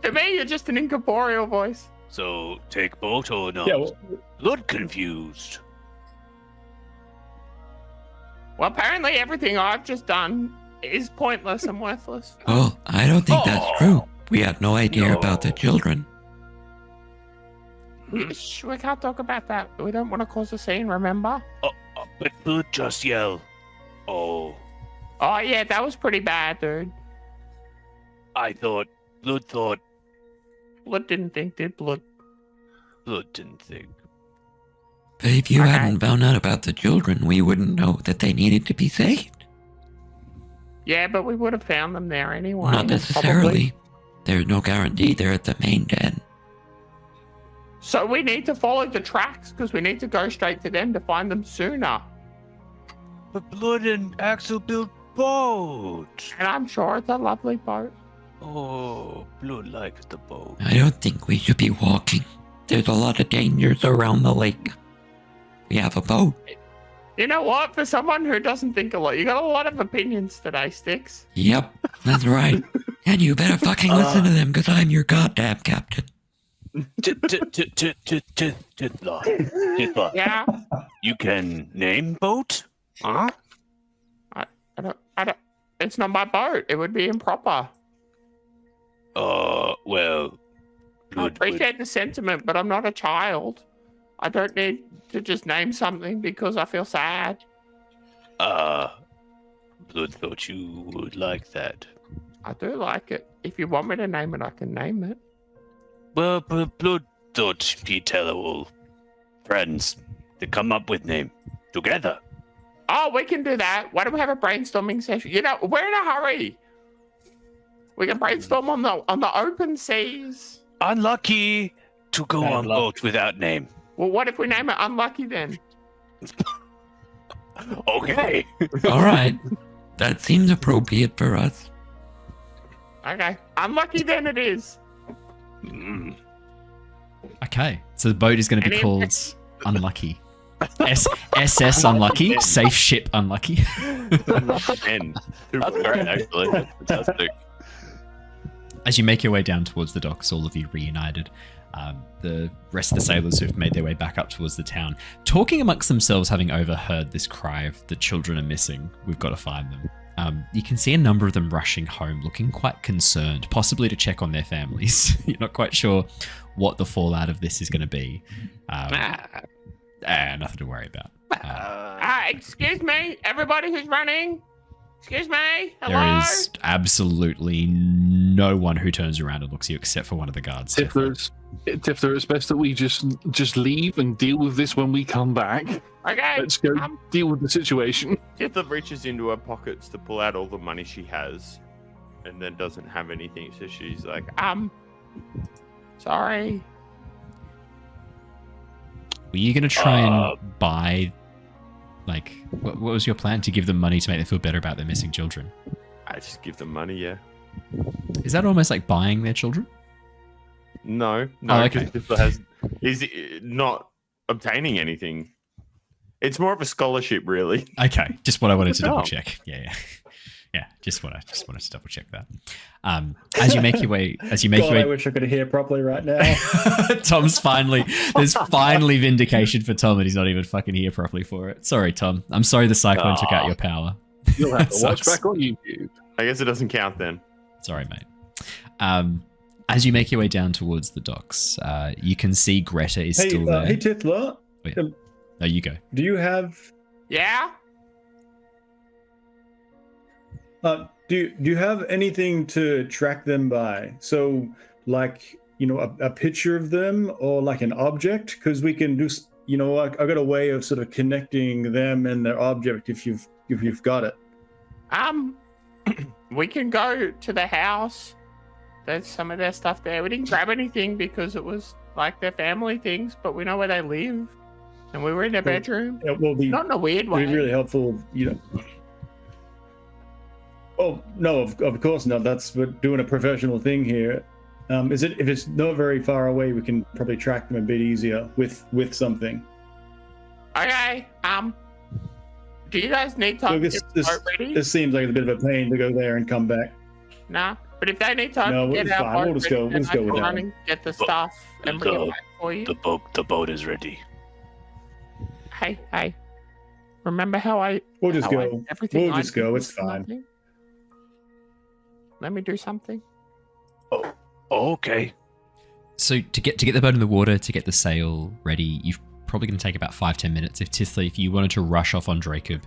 To me, you're just an incorporeal voice. So, take boat or not? Yeah, well, Blood confused. Well, apparently everything I've just done is pointless and worthless. Oh, I don't think that's true. We had no idea about the children. Shh, we can't talk about that. We don't want to cause a scene, remember? But Blood just yelled. Oh, Oh, yeah, that was pretty bad, dude. Blood thought. Blood didn't think, did Blood? Blood didn't think. But if you hadn't found out about the children, we wouldn't know that they needed to be saved. Yeah, but we would have found them there anyway. Not necessarily. There's no guarantee they're at the main den. So we need to follow the tracks because we need to go straight to them to find them sooner. But Blood and Axel built boat. And I'm sure it's a lovely boat. Oh, Blood likes the boat. I don't think we should be walking. There's a lot of dangers around the lake. We have a boat. You know what? For someone who doesn't think a lot, you got a lot of opinions today, Styx. Yep, that's right. And you better fucking listen to them, because I'm your goddamn captain. Tithla. Yeah. You can name boat? Huh? I don't. It's not my boat. It would be improper. Well. I appreciate the sentiment, but I'm not a child. I don't need to just name something because I feel sad. Blood thought you would like that. I do like it. If you want me to name it, I can name it. Well, but Blood thought he'd tell all friends to come up with name together. Oh, we can do that. Why don't we have a brainstorming session? You know, we're in a hurry. We can brainstorm on the open seas. Unlucky to go on boat without name. Well, what if we name it Unlucky then? Okay. All right. That seems appropriate for us. Okay. Unlucky then it is. Okay, so the boat is going to be called Unlucky. SS Unlucky, Safe Ship Unlucky. And that's great, actually. That's fantastic. As you make your way down towards the docks, all of you reunited. The rest of the sailors who've made their way back up towards the town, talking amongst themselves, having overheard this cry of the children are missing, we've got to find them. You can see a number of them rushing home, looking quite concerned, possibly to check on their families. You're not quite sure what the fallout of this is going to be. Nothing to worry about. Excuse me, everybody who's running. Excuse me. Hello. There is absolutely no one who turns around and looks at you except for one of the guards. Tifler, it's best that we just leave and deal with this when we come back. Okay. Let's go deal with the situation. Tithla reaches into her pockets to pull out all the money she has, and then doesn't have anything. So she's like, sorry. Were you going to try and buy, like, what was your plan to give them money to make them feel better about their missing children? I just give them money, yeah. Is that almost like buying their children? No, Oh, okay. Tithla is not obtaining anything. It's more of a scholarship, really. Okay, just what I wanted to Oh. double check. Yeah. Just wanted to double check that. As you make your way, God, I wish I could hear properly right now. Tom's there's finally vindication for Tom, and he's not even fucking here properly for it. Sorry, Tom. I'm sorry the cyclone took out your power. You'll have to That watch sucks. back on YouTube. I guess it doesn't count then. Sorry, mate. As you make your way down towards the docks, you can see Greta is still there. Hey, Tithla. No, you go. Do you have Yeah? do you have anything to track them by? So, like, a picture of them or like an object, because we can do. I've got a way of sort of connecting them and their object if you've got it. We can go to the house. There's some of their stuff there. We didn't grab anything because it was like their family things, but we know where they live, and we were in their bedroom. It will be Not in a weird It'd way. be really helpful, Oh no, of course not. We're doing a professional thing here. If it's not very far away, we can probably track them a bit easier with something. Okay. Do you guys need time to get the boat ready? This seems like a bit of a pain to go there and come back. Nah. But if they need time No, to get it's our fine. boat We'll just ready, go- then we'll just I go with can that run one. and get the stuff and bring it back for you. The boat is ready. Hey. Remember how I... We'll just how I- go. everything We'll I just did go. was It's fine. nothing? Let me do something. Okay. So to get the boat in the water, to get the sail ready, you're probably going to take about 5-10 minutes. If you wanted to rush off on Jacob,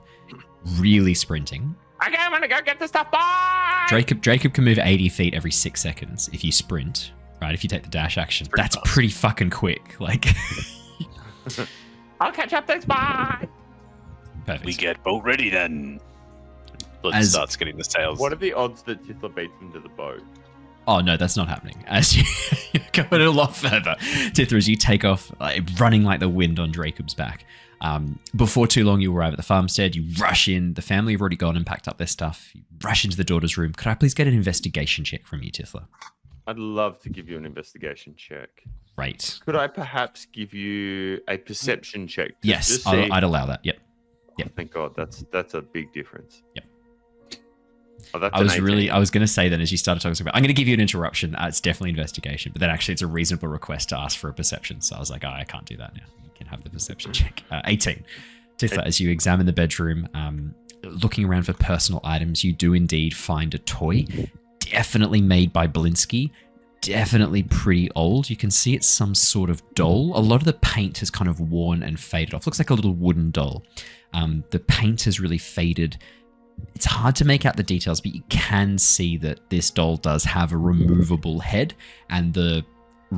really sprinting, Okay, I'm gonna go get the stuff. Bye! Jacob can move 80 feet every 6 seconds if you sprint. Right, if you take the dash action, that's pretty fucking quick. Like, I'll catch up. Thanks. Bye. perfect. We get boat ready then. Blood As- starts getting the sails. What are the odds that Tithla beats him to the boat? Oh no, that's not happening. As you go a lot further, Tithla, as you take off, running like the wind on Jacob's back. Before too long, you arrive at the farmstead. You rush in. The family have already gone and packed up their stuff. You rush into the daughter's room. Could I please get an investigation check from you, Tithla? I'd love to give you an investigation check. Right. Could I perhaps give you a perception check? Yes, to see- I'd allow that. Yep. Oh, thank God, that's a big difference. Yep. Oh, that's I was 18. I was going to say that as you started talking about, I'm going to give you an interruption. It's definitely investigation, but then actually it's a reasonable request to ask for a perception. So I was like, I can't do that now. You can have the perception check. 18. Tithla, as you examine the bedroom, looking around for personal items, you do indeed find a toy, definitely made by Blinsky, definitely pretty old. You can see it's some sort of doll. A lot of the paint has kind of worn and faded off. Looks like a little wooden doll. The paint has really faded. It's hard to make out the details, but you can see that this doll does have a removable head, and the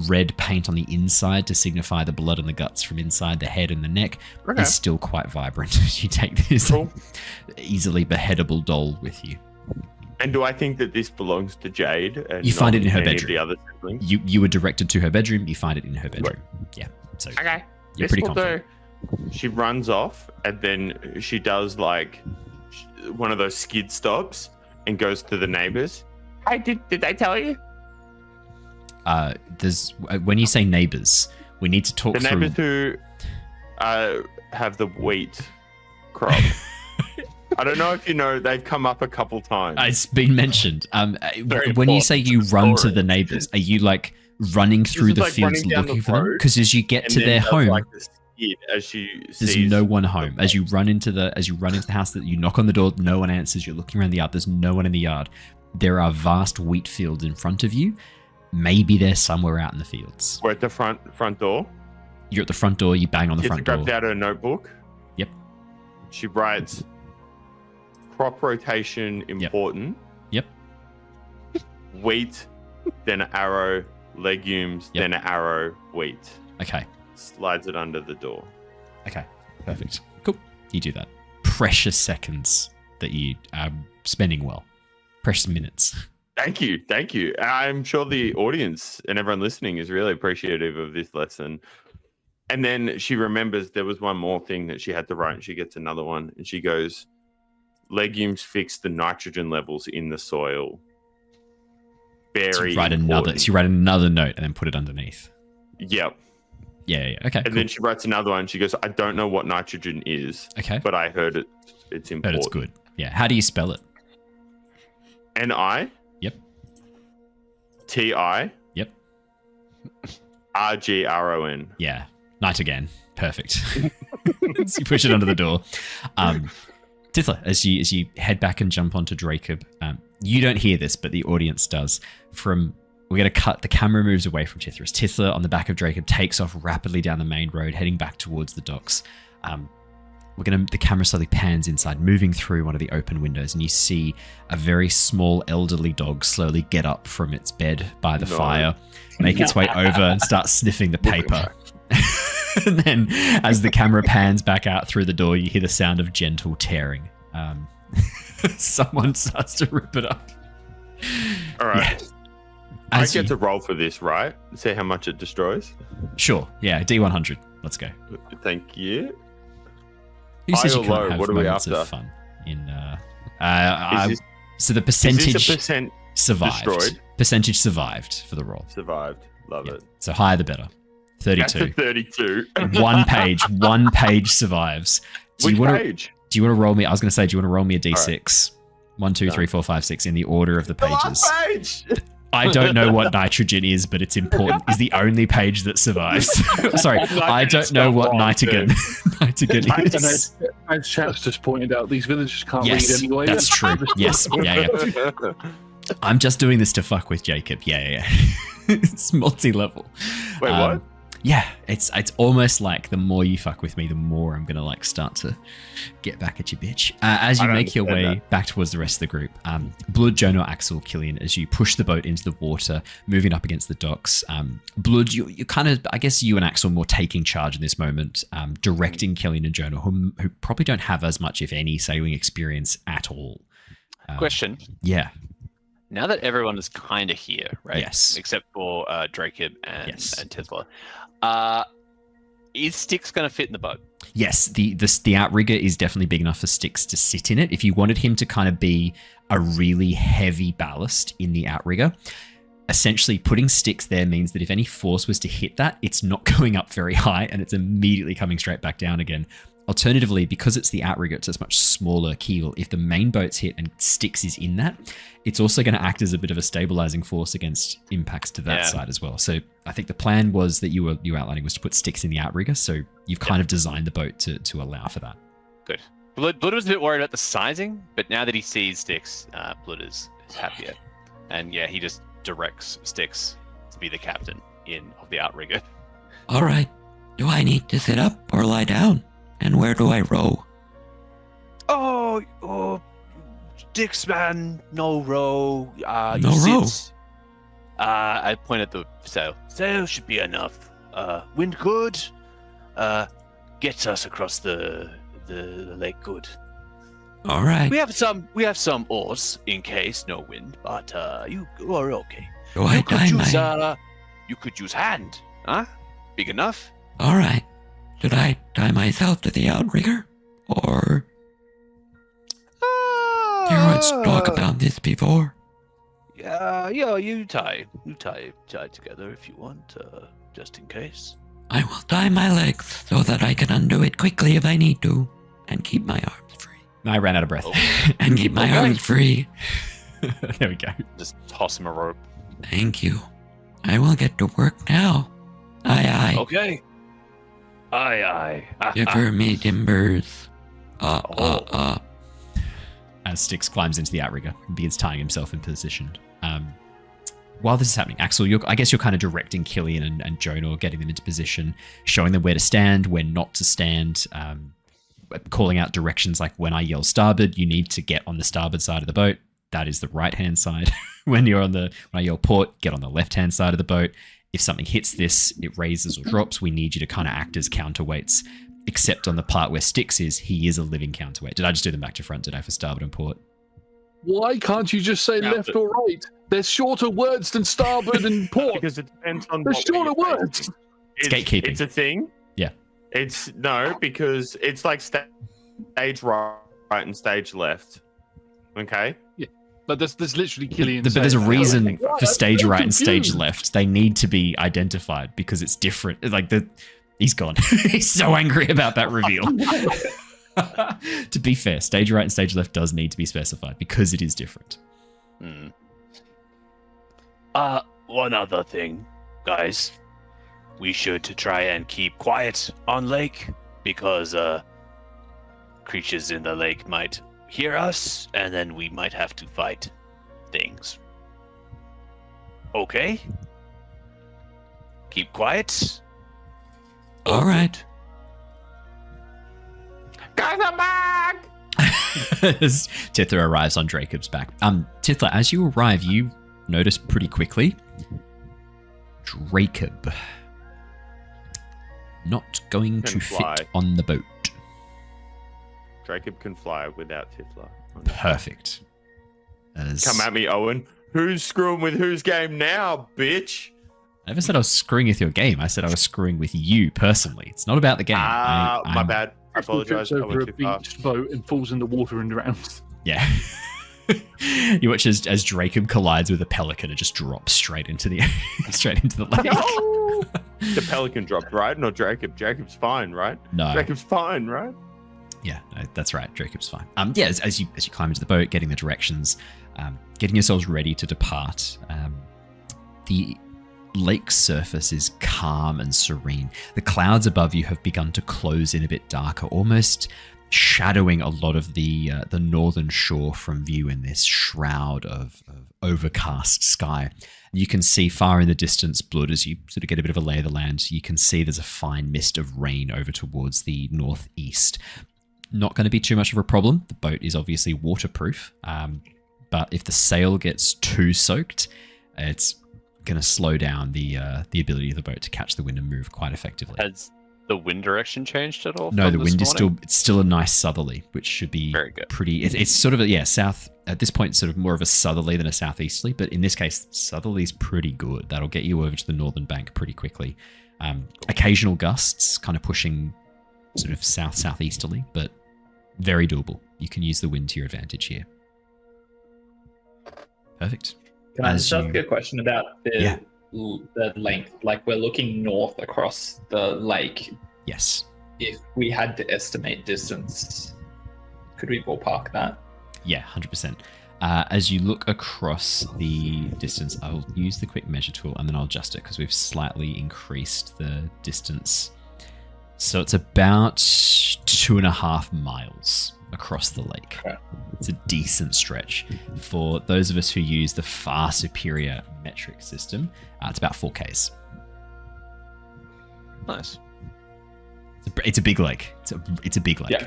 red paint on the inside to signify the blood and the guts from inside the head and the neck is still quite vibrant as you take this easily beheadable doll with you. And do I think that this belongs to Jade? And You find not it in her any of bedroom. The other siblings? You were directed to her bedroom. You find it in her bedroom. Yeah. So Okay. you're This pretty will confident. do. She runs off, and then she does like one of those skid stops and goes to the neighbors. Hey, did they tell you? There's when you say neighbors, we need to talk The through. neighbors who have the wheat crop. I don't know if you know, they've come up a couple times. It's been mentioned. Very When you say you run to story. the neighbors, are you like running through is the like fields running down looking the for them? road Because as you get and to then their does, home, like the skid as she there's sees no one home. the- As you run into the house, that you knock on the door, no one answers. You're looking around the yard. There's no one in the yard. There are vast wheat fields in front of you. Maybe they're somewhere out in the fields. We're at the front door. You're at the front door. You bang on the Tithla front door. grabs out her notebook. Yep. She writes crop rotation important. Yep. Wheat, then arrow, legumes, Yep. then arrow, wheat. Okay. Slides it under the door. Okay. Perfect. Cool. You do that. Precious seconds that you are spending well. Precious minutes. Thank you. Thank you. I'm sure the audience and everyone listening is really appreciative of this lesson. And then she remembers there was one more thing that she had to write, and she gets another one, and she goes, legumes fix the nitrogen levels in the soil. So Very you write another. important. So you write another note and then put it underneath. Yep. Yeah. Okay. And then she writes another one. She goes, I don't know what nitrogen is. Okay. But I heard it's important. But it's good. Yeah. How do you spell it? N-I. Yep. T-I. Yep. R-G-R-O-N. Yeah. Night again. Perfect. So you push it under the door. Tithla, as you head back and jump onto Dracob, you don't hear this, but the audience does. We're going to cut. The camera moves away from Tithla. As Tithla on the back of Dracob takes off rapidly down the main road, heading back towards the docks. The camera slowly pans inside, moving through one of the open windows, and you see a very small elderly dog slowly get up from its bed by the fire, make its way over and start sniffing the paper. And then as the camera pans back out through the door, you hear the sound of gentle tearing. Someone starts to rip it up. All right. Yeah. I get to roll for this, right? See how much it destroys? Sure. Yeah, D100. Let's go. Thank you. Who says High you or can't low? have What are we moments after? of fun in so the Is percentage this a percent survived. destroyed? Percentage survived for the roll. Survived. Love it. So higher the better. 32. That's a 32. One page survives. Which page? Do you want to roll me? I was going to say, do you want to roll me a d6? 1, 2, 3, 4, 5, 6 in the order of the The pages. last page. I don't know what nitrogen is, but it's important. Is the only page that survives. Sorry, I don't know what nitrogen is. As chat's just pointed out, these villagers can't read Yes, anyway. that's true. Yes, yeah. I'm just doing this to fuck with Jacob. Yeah. It's multi-level. Wait, what? Yeah, it's almost like the more you fuck with me, the more I'm gonna like start to get back at you, bitch. As you make your way back towards the rest of the group, Blood, Jonor, Axel, Killian, as you push the boat into the water, moving up against the docks. Blood, you kind of, I guess you and Axel more taking charge in this moment, directing Killian and Jonor, who probably don't have as much, if any, sailing experience at all. Question. Yeah. Now that everyone is kind of here, right? Yes. Except for Dracob and Tithla. Is Styx going to fit in the boat? Yes, the outrigger is definitely big enough for Styx to sit in it. If you wanted him to kind of be a really heavy ballast in the outrigger, essentially putting Styx there means that if any force was to hit that, it's not going up very high and it's immediately coming straight back down again. Alternatively, because it's the outrigger, it's a much smaller keel. If the main boat's hit and Styx is in that, it's also going to act as a bit of a stabilizing force against impacts to that side as well. So I think the plan was that you were outlining was to put Styx in the outrigger. So you've kind of designed the boat to allow for that. Good. Blood was a bit worried about the sizing, but now that he sees Styx, Blood is happier. And yeah, he just directs Styx to be the captain of the outrigger. All right. Do I need to sit up or lie down? And where do I row? Oh, Styx, man, no row. No row. I point at the sail. Sail should be enough. Wind good. Gets us across the lake good. All right. We have some oars in case no wind, but you are okay. Do I tie you could use hand, huh? Big enough. All right. Should I tie myself to the outrigger, or Heroes talk about this before? Yeah, you tie together if you want, just in case. I will tie my legs so that I can undo it quickly if I need to, and keep my arms free. I ran out of breath. And keep my arms free. There we go. Just toss him a rope. Thank you. I will get to work now. Aye. Okay. Aye. Shiver me timbers. As Styx climbs into the outrigger and begins tying himself in position. While this is happening, Axel, I guess you're kind of directing Killian and Jonor, getting them into position, showing them where to stand, where not to stand, calling out directions like when I yell starboard, you need to get on the starboard side of the boat. That is the right-hand side. When I yell port, get on the left-hand side of the boat. If something hits this, it raises or drops. We need you to kind of act as counterweights, except on the part where Styx is, he is a living counterweight. Did I just do them back to front today for starboard and port? Why can't you just say left or right? There's shorter words than starboard and port. Because it depends on There's shorter words. It's gatekeeping. It's a thing. Yeah. Because it's like stage right and stage left. Okay? Yeah. But there's literally Killian. But there's a saying, reason "Oh, for stage I'm right and stage confused." left. They need to be identified because it's different. Like he's gone. He's so angry about that reveal. To be fair, stage right and stage left does need to be specified because it is different. One other thing, guys. We should try and keep quiet on lake because creatures in the lake might hear us and then we might have to fight things. Okay? Keep quiet. All right. Guys, I'm back! As Tithla arrives on Dracob's back. Tithla, as you arrive, you notice pretty quickly Dracob not going Can to fly. fit on the boat. Dracob can fly without Tithla. Perfect. Come at me, Owen. Who's screwing with whose game now, bitch? I never said I was screwing with your game. I said I was screwing with you personally. It's not about the game. My I'm- bad. I apologize. I Over went a too far. beached boat and falls in the water and drowns. Yeah. You watch as Dracob collides with a pelican and just drops straight into the lake. No! The pelican dropped, right? Not Dracob. Jacob's fine, right? No. Jacob's fine, right? Yeah, no, that's right. Dracob's fine. Yeah, as you climb into the boat, getting the directions, getting yourselves ready to depart. The lake surface is calm and serene. The clouds above you have begun to close in a bit darker, almost shadowing a lot of the northern shore from view in this shroud of overcast sky. You can see far in the distance, Blood, as you sort of get a bit of a lay of the land, you can see there's a fine mist of rain over towards the northeast. Not going to be too much of a problem. The boat is obviously waterproof, but if the sail gets too soaked, it's going to slow down the ability of the boat to catch the wind and move quite effectively. Has the wind direction changed at all? No, from the this wind is morning? still a nice southerly, which should be Very good. pretty. It's sort of a south at this point, sort of more of a southerly than a southeasterly, but in this case, southerly is pretty good. That'll get you over to the northern bank pretty quickly. Occasional gusts, kind of pushing sort of southeasterly, but very doable. You can use the wind to your advantage here. Perfect. Can I As just ask you- you a question about Yeah. the length? Like, we're looking north across the lake. Yes. If we had to estimate distance, could we ballpark that? Yeah, 100%. As you look across the distance, I'll use the quick measure tool and then I'll adjust it because we've slightly increased the distance. So it's about 2.5 miles across the lake. Okay. It's a decent stretch. For those of us who use the far superior metric system, it's about 4Ks. Nice. It's a big lake. It's a big lake.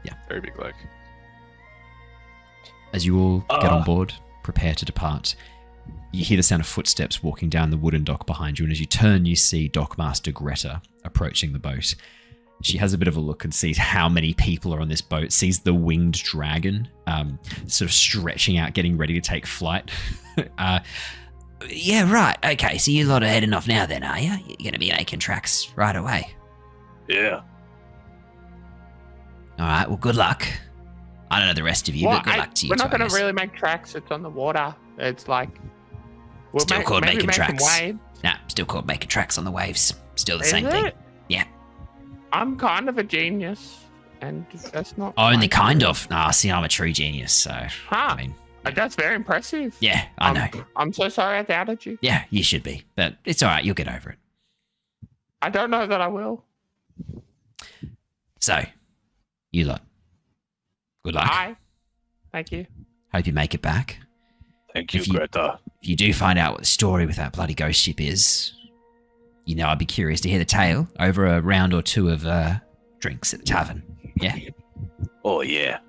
Yeah. Very big lake. As you all get on board, prepare to depart, you hear the sound of footsteps walking down the wooden dock behind you, and as you turn, you see Dockmaster Greta approaching the boat. She has a bit of a look and sees how many people are on this boat, sees the winged dragon sort of stretching out, getting ready to take flight. Yeah, right. Okay, so you lot are heading off now then, are you? You're going to be making tracks right away. Yeah. All right, well, good luck. I don't know the rest of you, but good luck to you We're two, not I going to guess. really make tracks. It's on the water. It's like Still called maybe making make 'em tracks. wave. Nah, still called making tracks on the waves. Still the Is same it? thing. Yeah. I'm kind of a genius, and that's not. Only my kind fault. of. Nah, see, I'm a true genius, so... Huh. I mean, That's very impressive. yeah, I know. I'm so sorry I doubted you. Yeah, you should be. But it's all right, you'll get over it. I don't know that I will. So, you lot, good luck. Bye. Thank you. Hope you make it back. Thank you, If you- Greta. If you do find out what the story with that bloody ghost ship is, you know I'd be curious to hear the tale over a round or two of drinks at the tavern. Yeah? Oh, yeah.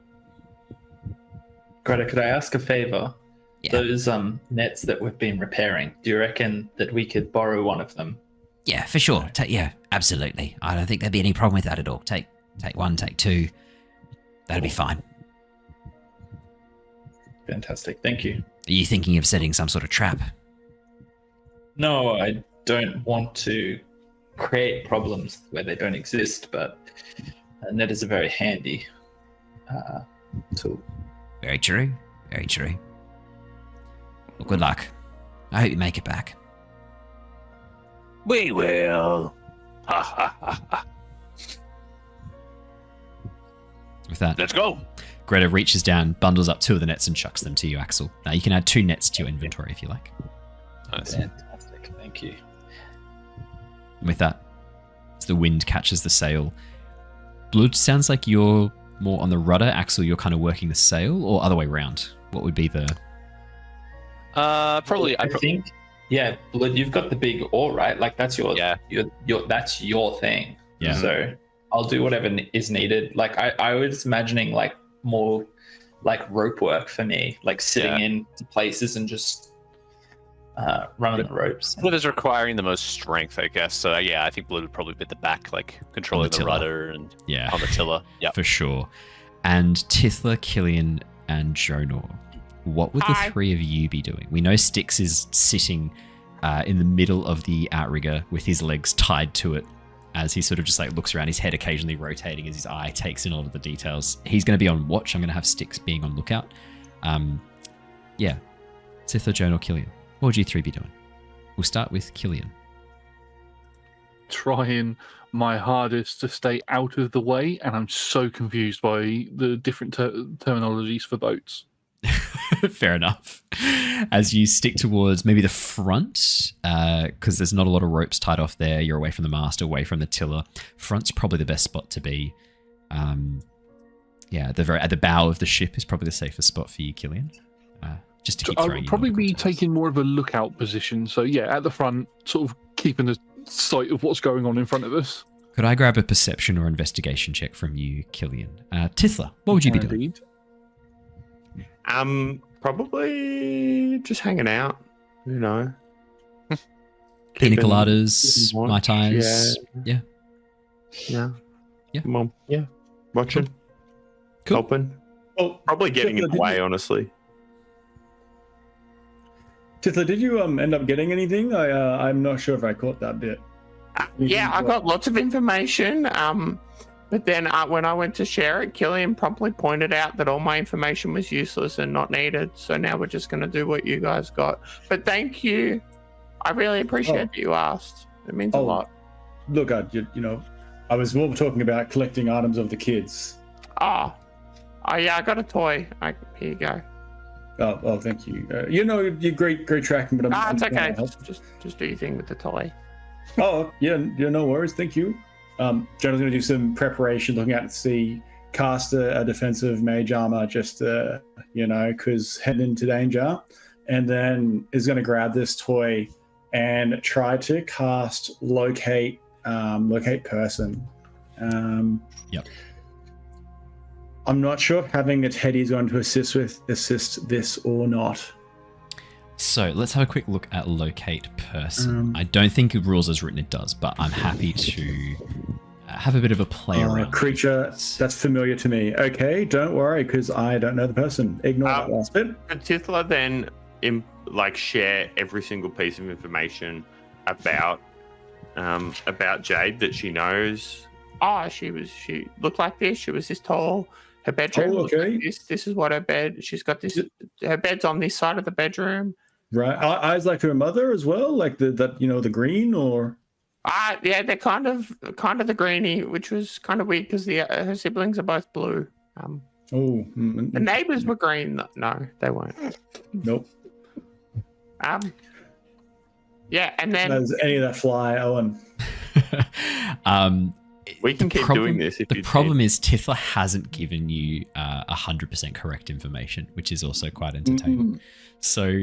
Greta, could I ask a favor? Yeah. Those nets that we've been repairing, do you reckon that we could borrow one of them? Yeah, for sure. Yeah, absolutely. I don't think there'd be any problem with that at all. Take one, take two. That'd be fine. Fantastic. Thank you. Are you thinking of setting some sort of trap? No, I don't want to create problems where they don't exist, but a net is a very handy tool. Very true. Very true. Well, good luck. I hope you make it back. We will. Ha ha ha ha. With that, Let's go. Greta reaches down, bundles up 2 of the nets, and chucks them to you, Axel. Now you can add 2 nets to your inventory if you like. Nice. Fantastic. Thank you. And with that, as the wind catches the sail, Blood, sounds like you're more on the rudder. Axel, you're kind of working the sail, or other way around? What would be the... Probably. I think. Yeah, Blood. You've got the big oar, right? Like that's your. Yeah. Your that's your thing. Yeah. So I'll do whatever is needed. Like I was imagining like more like rope work for me, like sitting in places and just running the ropes. Blood is requiring the most strength, I guess. So yeah, I think Blood would probably be at the back, like controlling the rudder and on the tiller. Yeah, for sure. And Tithla, Killian, and Jonor, what would the 3 of you be doing? We know Styx is sitting in the middle of the outrigger with his legs tied to it, as he sort of just like looks around, his head occasionally rotating as his eye takes in all of the details. He's going to be on watch. I'm going to have Styx being on lookout. Yeah, Tithla, Jonor, Killian. What would you 3 be doing? We'll start with Killian. Trying my hardest to stay out of the way, and I'm so confused by the different terminologies for boats. Fair enough. As you stick towards maybe the front, because there's not a lot of ropes tied off there. You're away from the mast, away from the tiller. Front's probably the best spot to be. Yeah, at the bow of the ship is probably the safest spot for you, Killian. Just to keep throwing. I'll probably be taking more of a lookout position. So yeah, at the front, sort of keeping a sight of what's going on in front of us. Could I grab a perception or investigation check from you, Killian? Tithla, what would you be doing? Probably just hanging out, you know. Pina coladas, Mai Tais. Yeah. Well, yeah. Watching. Cool. Helping. Well, probably getting in the way, honestly. Tithla, did you end up getting anything? I'm not sure if I caught that bit. Yeah, I got lots of information. But then when I went to share it, Killian promptly pointed out that all my information was useless and not needed. So now we're just going to do what you guys got. But thank you. I really appreciate that you asked. It means a lot. Look, I was more talking about collecting items of the kids. Oh yeah, I got a toy. Here you go. Oh, thank you. You're great tracking, but it's okay. Just do your thing with the toy. Oh, yeah, no worries. Thank you. Jonah's going to do some preparation, looking out to see, cast a defensive mage armor, just because heading into danger, and then is going to grab this toy and try to cast locate person. Yep. I'm not sure if having a teddy is going to assist this or not. So let's have a quick look at locate person. I don't think it rules as written it does, but I'm happy to have a bit of a play around. Creature, that's familiar to me. Okay, don't worry, because I don't know the person. Ignore that last bit. Could Tithla then share every single piece of information about Jade that she knows? Oh, she looked like this. She was this tall. Her bedroom looked like this. This is what her bed. She's got this. Her bed's on this side of the bedroom. Right, eyes like her mother as well, like the green, or yeah, they're kind of the greeny, which was kind of weird because her siblings are both blue. The neighbors were green. No, they weren't. Nope. Yeah, and then does any of that fly, Owen? We can keep doing this. The problem is Tithla hasn't given you 100% correct information, which is also quite entertaining. So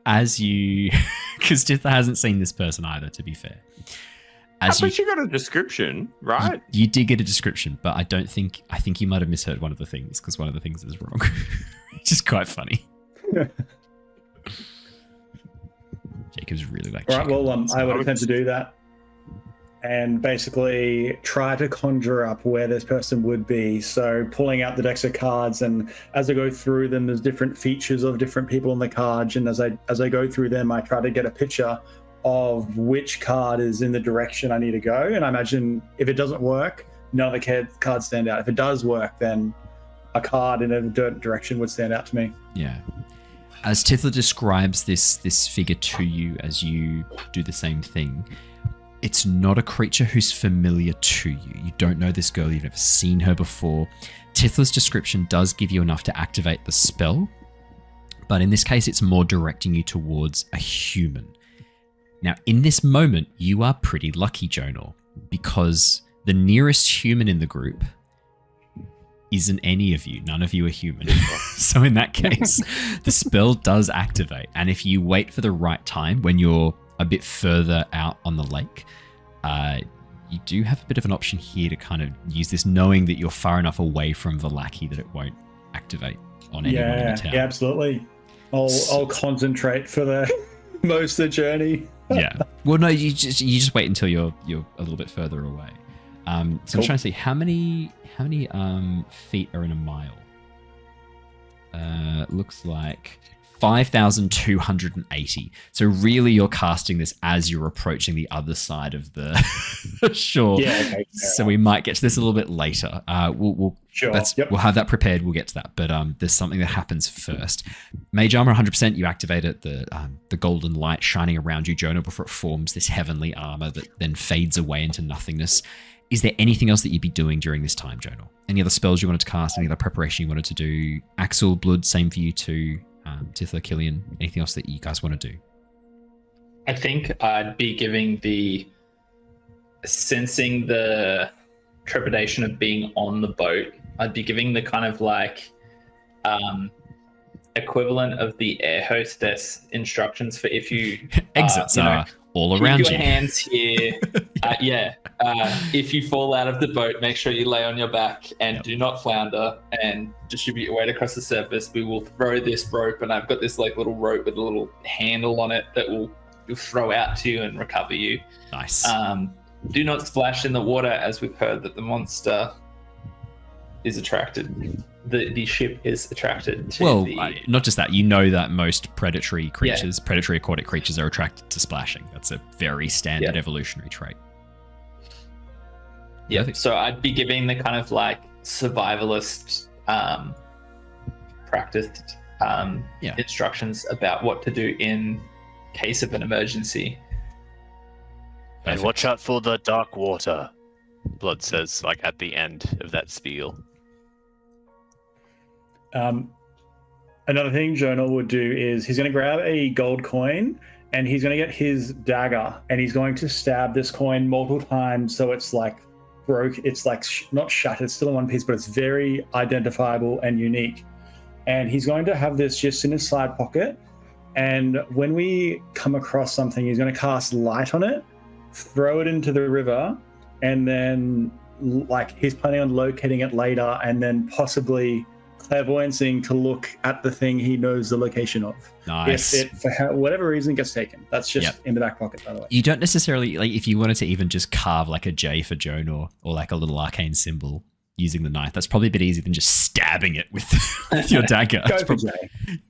as you, because Tithla hasn't seen this person either, to be fair. But you got a description, right? You did get a description, but I think you might have misheard one of the things, because one of the things is wrong, which is quite funny. Jacob's really like. All right, well, I would attempt to do that. And basically try to conjure up where this person would be. So pulling out the decks of cards, and as I go through them, there's different features of different people in the cards. And as I go through them, I try to get a picture of which card is in the direction I need to go. And I imagine if it doesn't work, none of the cards stand out. If it does work, then a card in a certain direction would stand out to me. Yeah. As Tithla describes this figure to you as you do the same thing, it's not a creature who's familiar to you. You don't know this girl, you've never seen her before. Tithla's description does give you enough to activate the spell, but in this case, it's more directing you towards a human. Now, in this moment, you are pretty lucky, Jonor, because the nearest human in the group isn't any of you. None of you are human. So in that case, the spell does activate. And if you wait for the right time, when you're a bit further out on the lake, you do have a bit of an option here to kind of use this, knowing that you're far enough away from Vallaki that it won't activate on anyone in the town. Yeah, absolutely. I'll concentrate for the most of the journey. Yeah. Well, no, you just wait until you're a little bit further away. So cool. I'm trying to see how many feet are in a mile. Looks like 5,280. So really, you're casting this as you're approaching the other side of the shore. Yeah. Okay, so we might get to this a little bit later. We'll have that prepared. We'll get to that. But there's something that happens first. Mage armor, 100%. You activate it. The golden light shining around you, Jonor, before it forms this heavenly armor that then fades away into nothingness. Is there anything else that you'd be doing during this time, Jonor? Any other spells you wanted to cast? Any other preparation you wanted to do? Axel, Blood, same for you too. Tithla, Killian, anything else that you guys want to do? I think I'd be sensing the trepidation of being on the boat. I'd be giving the kind of like equivalent of the air hostess instructions for if you exits are all around keep you. Your hands here. If you fall out of the boat, make sure you lay on your back and do not flounder and distribute your weight across the surface. We will throw this rope, and I've got this like little rope with a little handle on it that will throw out to you and recover you. Nice. Do not splash in the water, as we've heard that the monster is attracted. The ship is attracted to not just that. You know that most predatory creatures, predatory aquatic creatures, are attracted to splashing. That's a very standard evolutionary trait. Yeah, so I'd be giving the kind of like survivalist practiced instructions about what to do in case of an emergency. And watch out for the dark water, Blood says, like at the end of that spiel. Another thing Jonor would do is he's going to grab a gold coin and he's going to get his dagger and he's going to stab this coin multiple times so it's like broke. It's like not shattered, it's still in one piece, but it's very identifiable and unique. And he's going to have this just in his side pocket. And when we come across something, he's going to cast light on it, throw it into the river, and then like he's planning on locating it later and then possibly clairvoyancing to look at the thing he knows the location of. Nice. If it, for whatever reason, gets taken. That's just in the back pocket, by the way. You don't necessarily, like, if you wanted to even just carve like a J for Jonor or like a little arcane symbol using the knife, that's probably a bit easier than just stabbing it with your dagger. Go for J.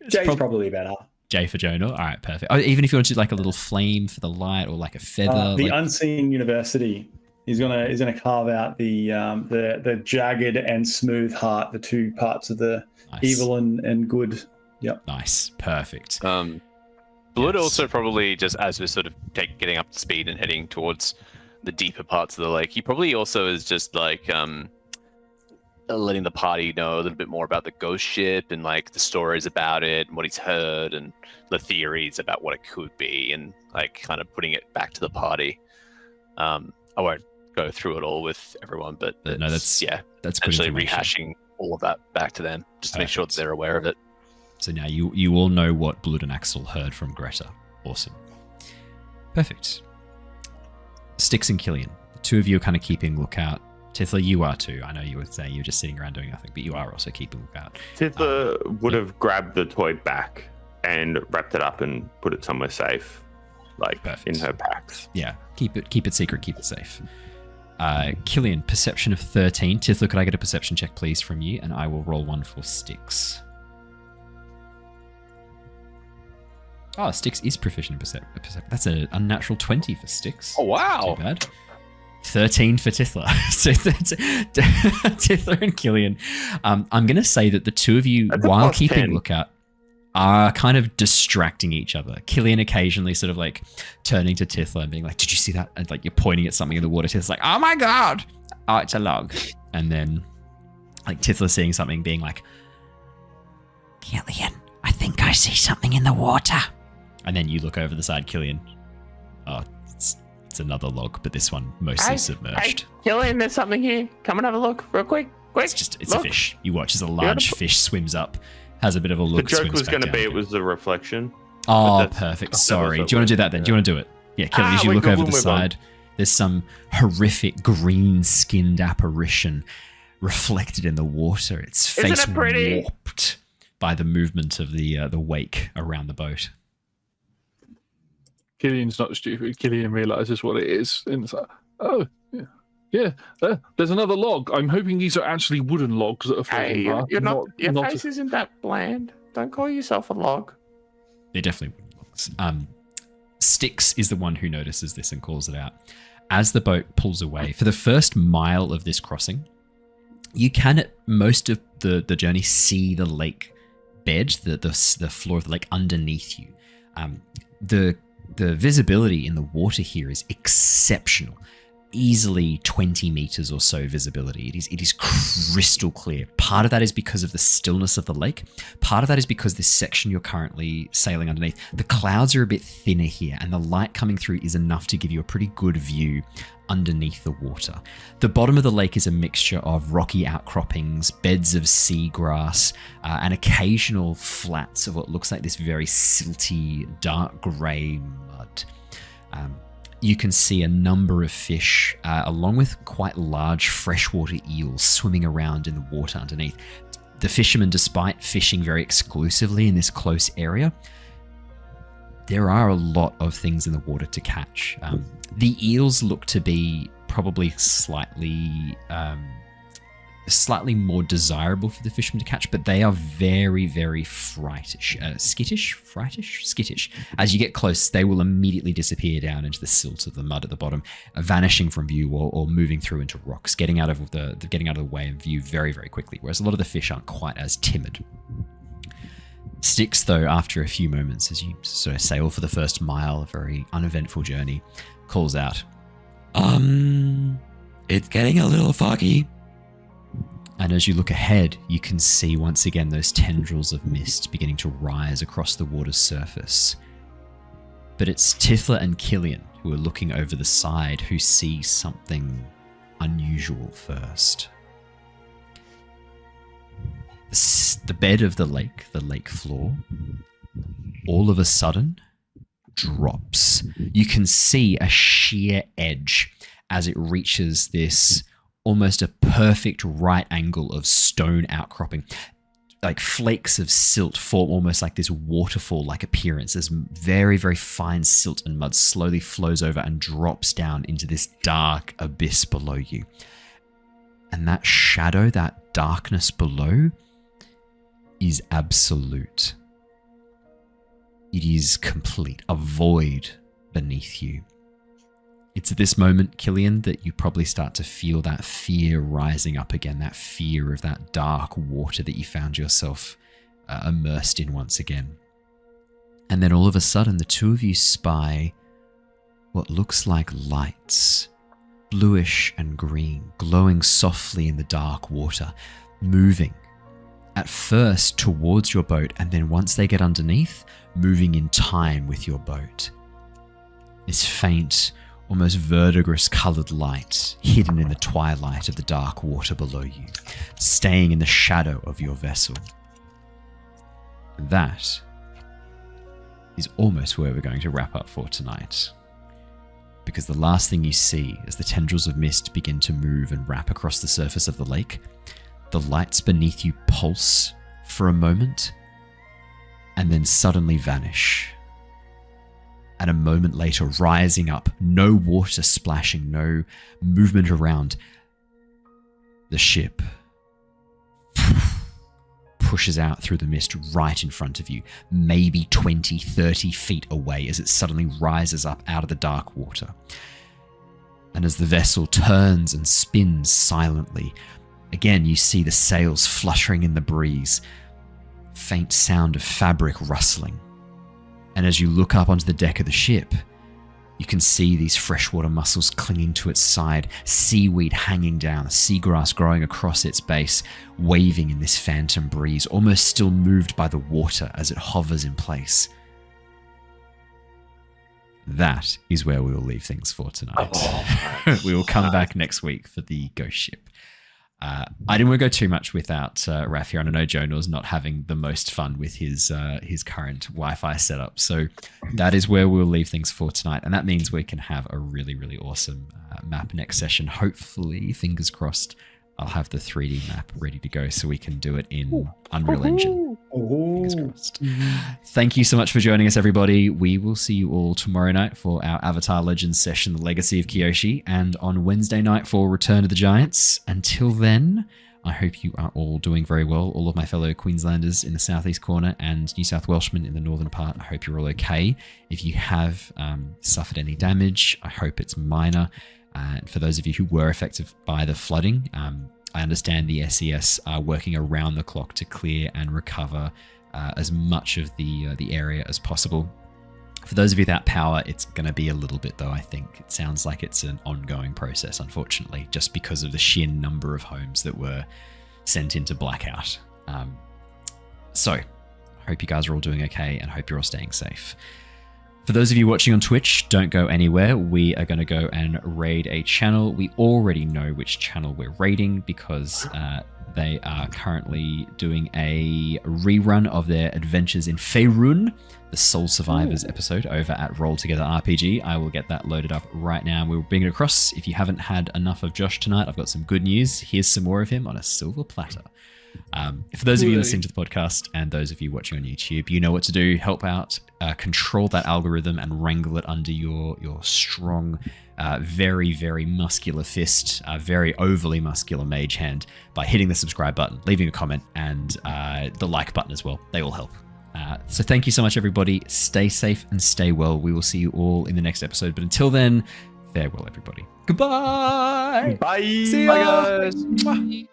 J's probably better. J for Jonor. All right, perfect. Oh, even if you want to do like a little flame for the light or like a feather. The Unseen University. He's gonna carve out the jagged and smooth heart, the two parts of the evil and good. Yep. Nice. Perfect. Blood also probably, just as we're sort of getting up to speed and heading towards the deeper parts of the lake, he probably also is just like letting the party know a little bit more about the ghost ship and like the stories about it and what he's heard and the theories about what it could be, and like kind of putting it back to the party. I won't go through it all with everyone, but no, that's essentially rehashing all of that back to them just to make sure that they're aware of it. So now you all know what Blood and Axel heard from Greta. Awesome. Perfect. Styx and Killian, the two of you are kind of keeping lookout. Tithla, you are too. I know you were saying you were just sitting around doing nothing, but you are also keeping lookout. Tithla would have grabbed the toy back and wrapped it up and put it somewhere safe, like in her packs. Yeah, keep it secret, keep it safe. Killian, perception of 13. Tithla, could I get a perception check, please, from you? And I will roll one for Styx. Oh, Styx is proficient in perception. That's an unnatural 20 for Styx. Oh, wow. Too bad. 13 for Tithla. So Tithla and Killian. I'm going to say that the two of you, that's while plus keeping 10. lookout, are kind of distracting each other. Killian occasionally sort of like turning to Tithla and being like, did you see that? And like you're pointing at something in the water. Tithla's like, oh my God. Oh, it's a log. And then like Tithla seeing something being like, Killian, I think I see something in the water. and then you look over the side, Killian. Oh, it's another log, but this one mostly submerged. Killian, there's something here. Come and have a look real quick. Quick. It's a fish. You watch as a large fish swims up, has a bit of a look. The joke was going to be it was a reflection. Oh, perfect. Sorry. Do you want to do that then? Do you want to do it? Yeah, Killian, as you look over the side, there's some horrific green-skinned apparition reflected in the water. Its face warped by the movement of the wake around the boat. Killian's not stupid. Killian realizes what it is. And it's like, oh, yeah. There's another log. I'm hoping these are actually wooden logs that are floating by. Your face isn't that bland. Don't call yourself a log. They're definitely wooden logs. Styx is the one who notices this and calls it out. As the boat pulls away, for the first mile of this crossing, you can at most of the journey see the lake bed, the floor of the lake underneath you. The visibility in the water here is exceptional. Easily 20 meters or so visibility. It is crystal clear. Part of that is because of the stillness of the lake. Part of that is because this section you're currently sailing underneath, the clouds are a bit thinner here, and the light coming through is enough to give you a pretty good view underneath the water. The bottom of the lake is a mixture of rocky outcroppings, beds of seagrass, and occasional flats of what looks like this very silty, dark grey mud. You can see a number of fish, along with quite large freshwater eels swimming around in the water underneath. The fishermen, despite fishing very exclusively in this close area, there are a lot of things in the water to catch. The eels look to be probably slightly more desirable for the fishermen to catch, but they are very, very skittish. As you get close, they will immediately disappear down into the silt of the mud at the bottom, vanishing from view or moving through into rocks, getting out of the way of view very, very quickly. Whereas a lot of the fish aren't quite as timid. Styx, though, after a few moments, as you sort of sail for the first mile, a very uneventful journey, calls out, It's getting a little foggy. And as you look ahead, you can see once again those tendrils of mist beginning to rise across the water's surface. But it's Tithla and Killian who are looking over the side who see something unusual first. The bed of the lake floor, all of a sudden drops. You can see a sheer edge as it reaches this almost a perfect right angle of stone outcropping. Like flakes of silt form almost like this waterfall-like appearance as very, very fine silt and mud slowly flows over and drops down into this dark abyss below you. And that shadow, that darkness below, is absolute. It is complete, a void beneath you. It's at this moment, Killian, that you probably start to feel that fear rising up again, that fear of that dark water that you found yourself immersed in once again. And then all of a sudden, the two of you spy what looks like lights, bluish and green, glowing softly in the dark water, moving at first towards your boat, and then once they get underneath, moving in time with your boat. This faint, almost verdigris coloured light hidden in the twilight of the dark water below you, staying in the shadow of your vessel. And that is almost where we're going to wrap up for tonight. Because the last thing you see as the tendrils of mist begin to move and wrap across the surface of the lake, the lights beneath you pulse for a moment and then suddenly vanish. And a moment later, rising up, no water splashing, no movement around, the ship pushes out through the mist right in front of you, maybe 20, 30 feet away as it suddenly rises up out of the dark water. And as the vessel turns and spins silently, again you see the sails fluttering in the breeze, faint sound of fabric rustling. And as you look up onto the deck of the ship, you can see these freshwater mussels clinging to its side, seaweed hanging down, seagrass growing across its base, waving in this phantom breeze, almost still moved by the water as it hovers in place. That is where we will leave things for tonight. We will come back next week for the ghost ship. I didn't want to go too much without Raph here, and I know Jonor's not having the most fun with his current Wi-Fi setup. So that is where we'll leave things for tonight, and that means we can have a really, really awesome map next session. Hopefully, fingers crossed, I'll have the 3D map ready to go so we can do it in Unreal Engine. Fingers crossed. Thank you so much for joining us, everybody. We will see you all tomorrow night for our Avatar Legends session, The Legacy of Kyoshi, and on Wednesday night for Return of the Giants. Until then, I hope you are all doing very well. All of my fellow Queenslanders in the southeast corner and New South Welshmen in the northern part, I hope you're all okay. If you have suffered any damage, I hope it's minor. For those of you who were affected by the flooding, I understand the SES are working around the clock to clear and recover as much of the area as possible. For those of you without power, it's going to be a little bit, though, I think. It sounds like it's an ongoing process, unfortunately, just because of the sheer number of homes that were sent into blackout. So, I hope you guys are all doing okay and hope you're all staying safe. For those of you watching on Twitch, don't go anywhere. We are going to go and raid a channel. We already know which channel we're raiding because they are currently doing a rerun of their Adventures in Faerun, the Soul Survivors episode over at RollTogether RPG. I will get that loaded up right now and we'll bring it across. If you haven't had enough of Josh tonight, I've got some good news. Here's some more of him on a silver platter. For those of you listening to the podcast and those of you watching on YouTube, you know what to do. Help out, control that algorithm and wrangle it under your strong, very, very muscular fist, very overly muscular mage hand by hitting the subscribe button, leaving a comment, and the like button as well. They all help. So thank you so much, everybody. Stay safe and stay well. We will see you all in the next episode. But until then, farewell, everybody. Goodbye. Bye. See ya. Bye, guys. Mwah.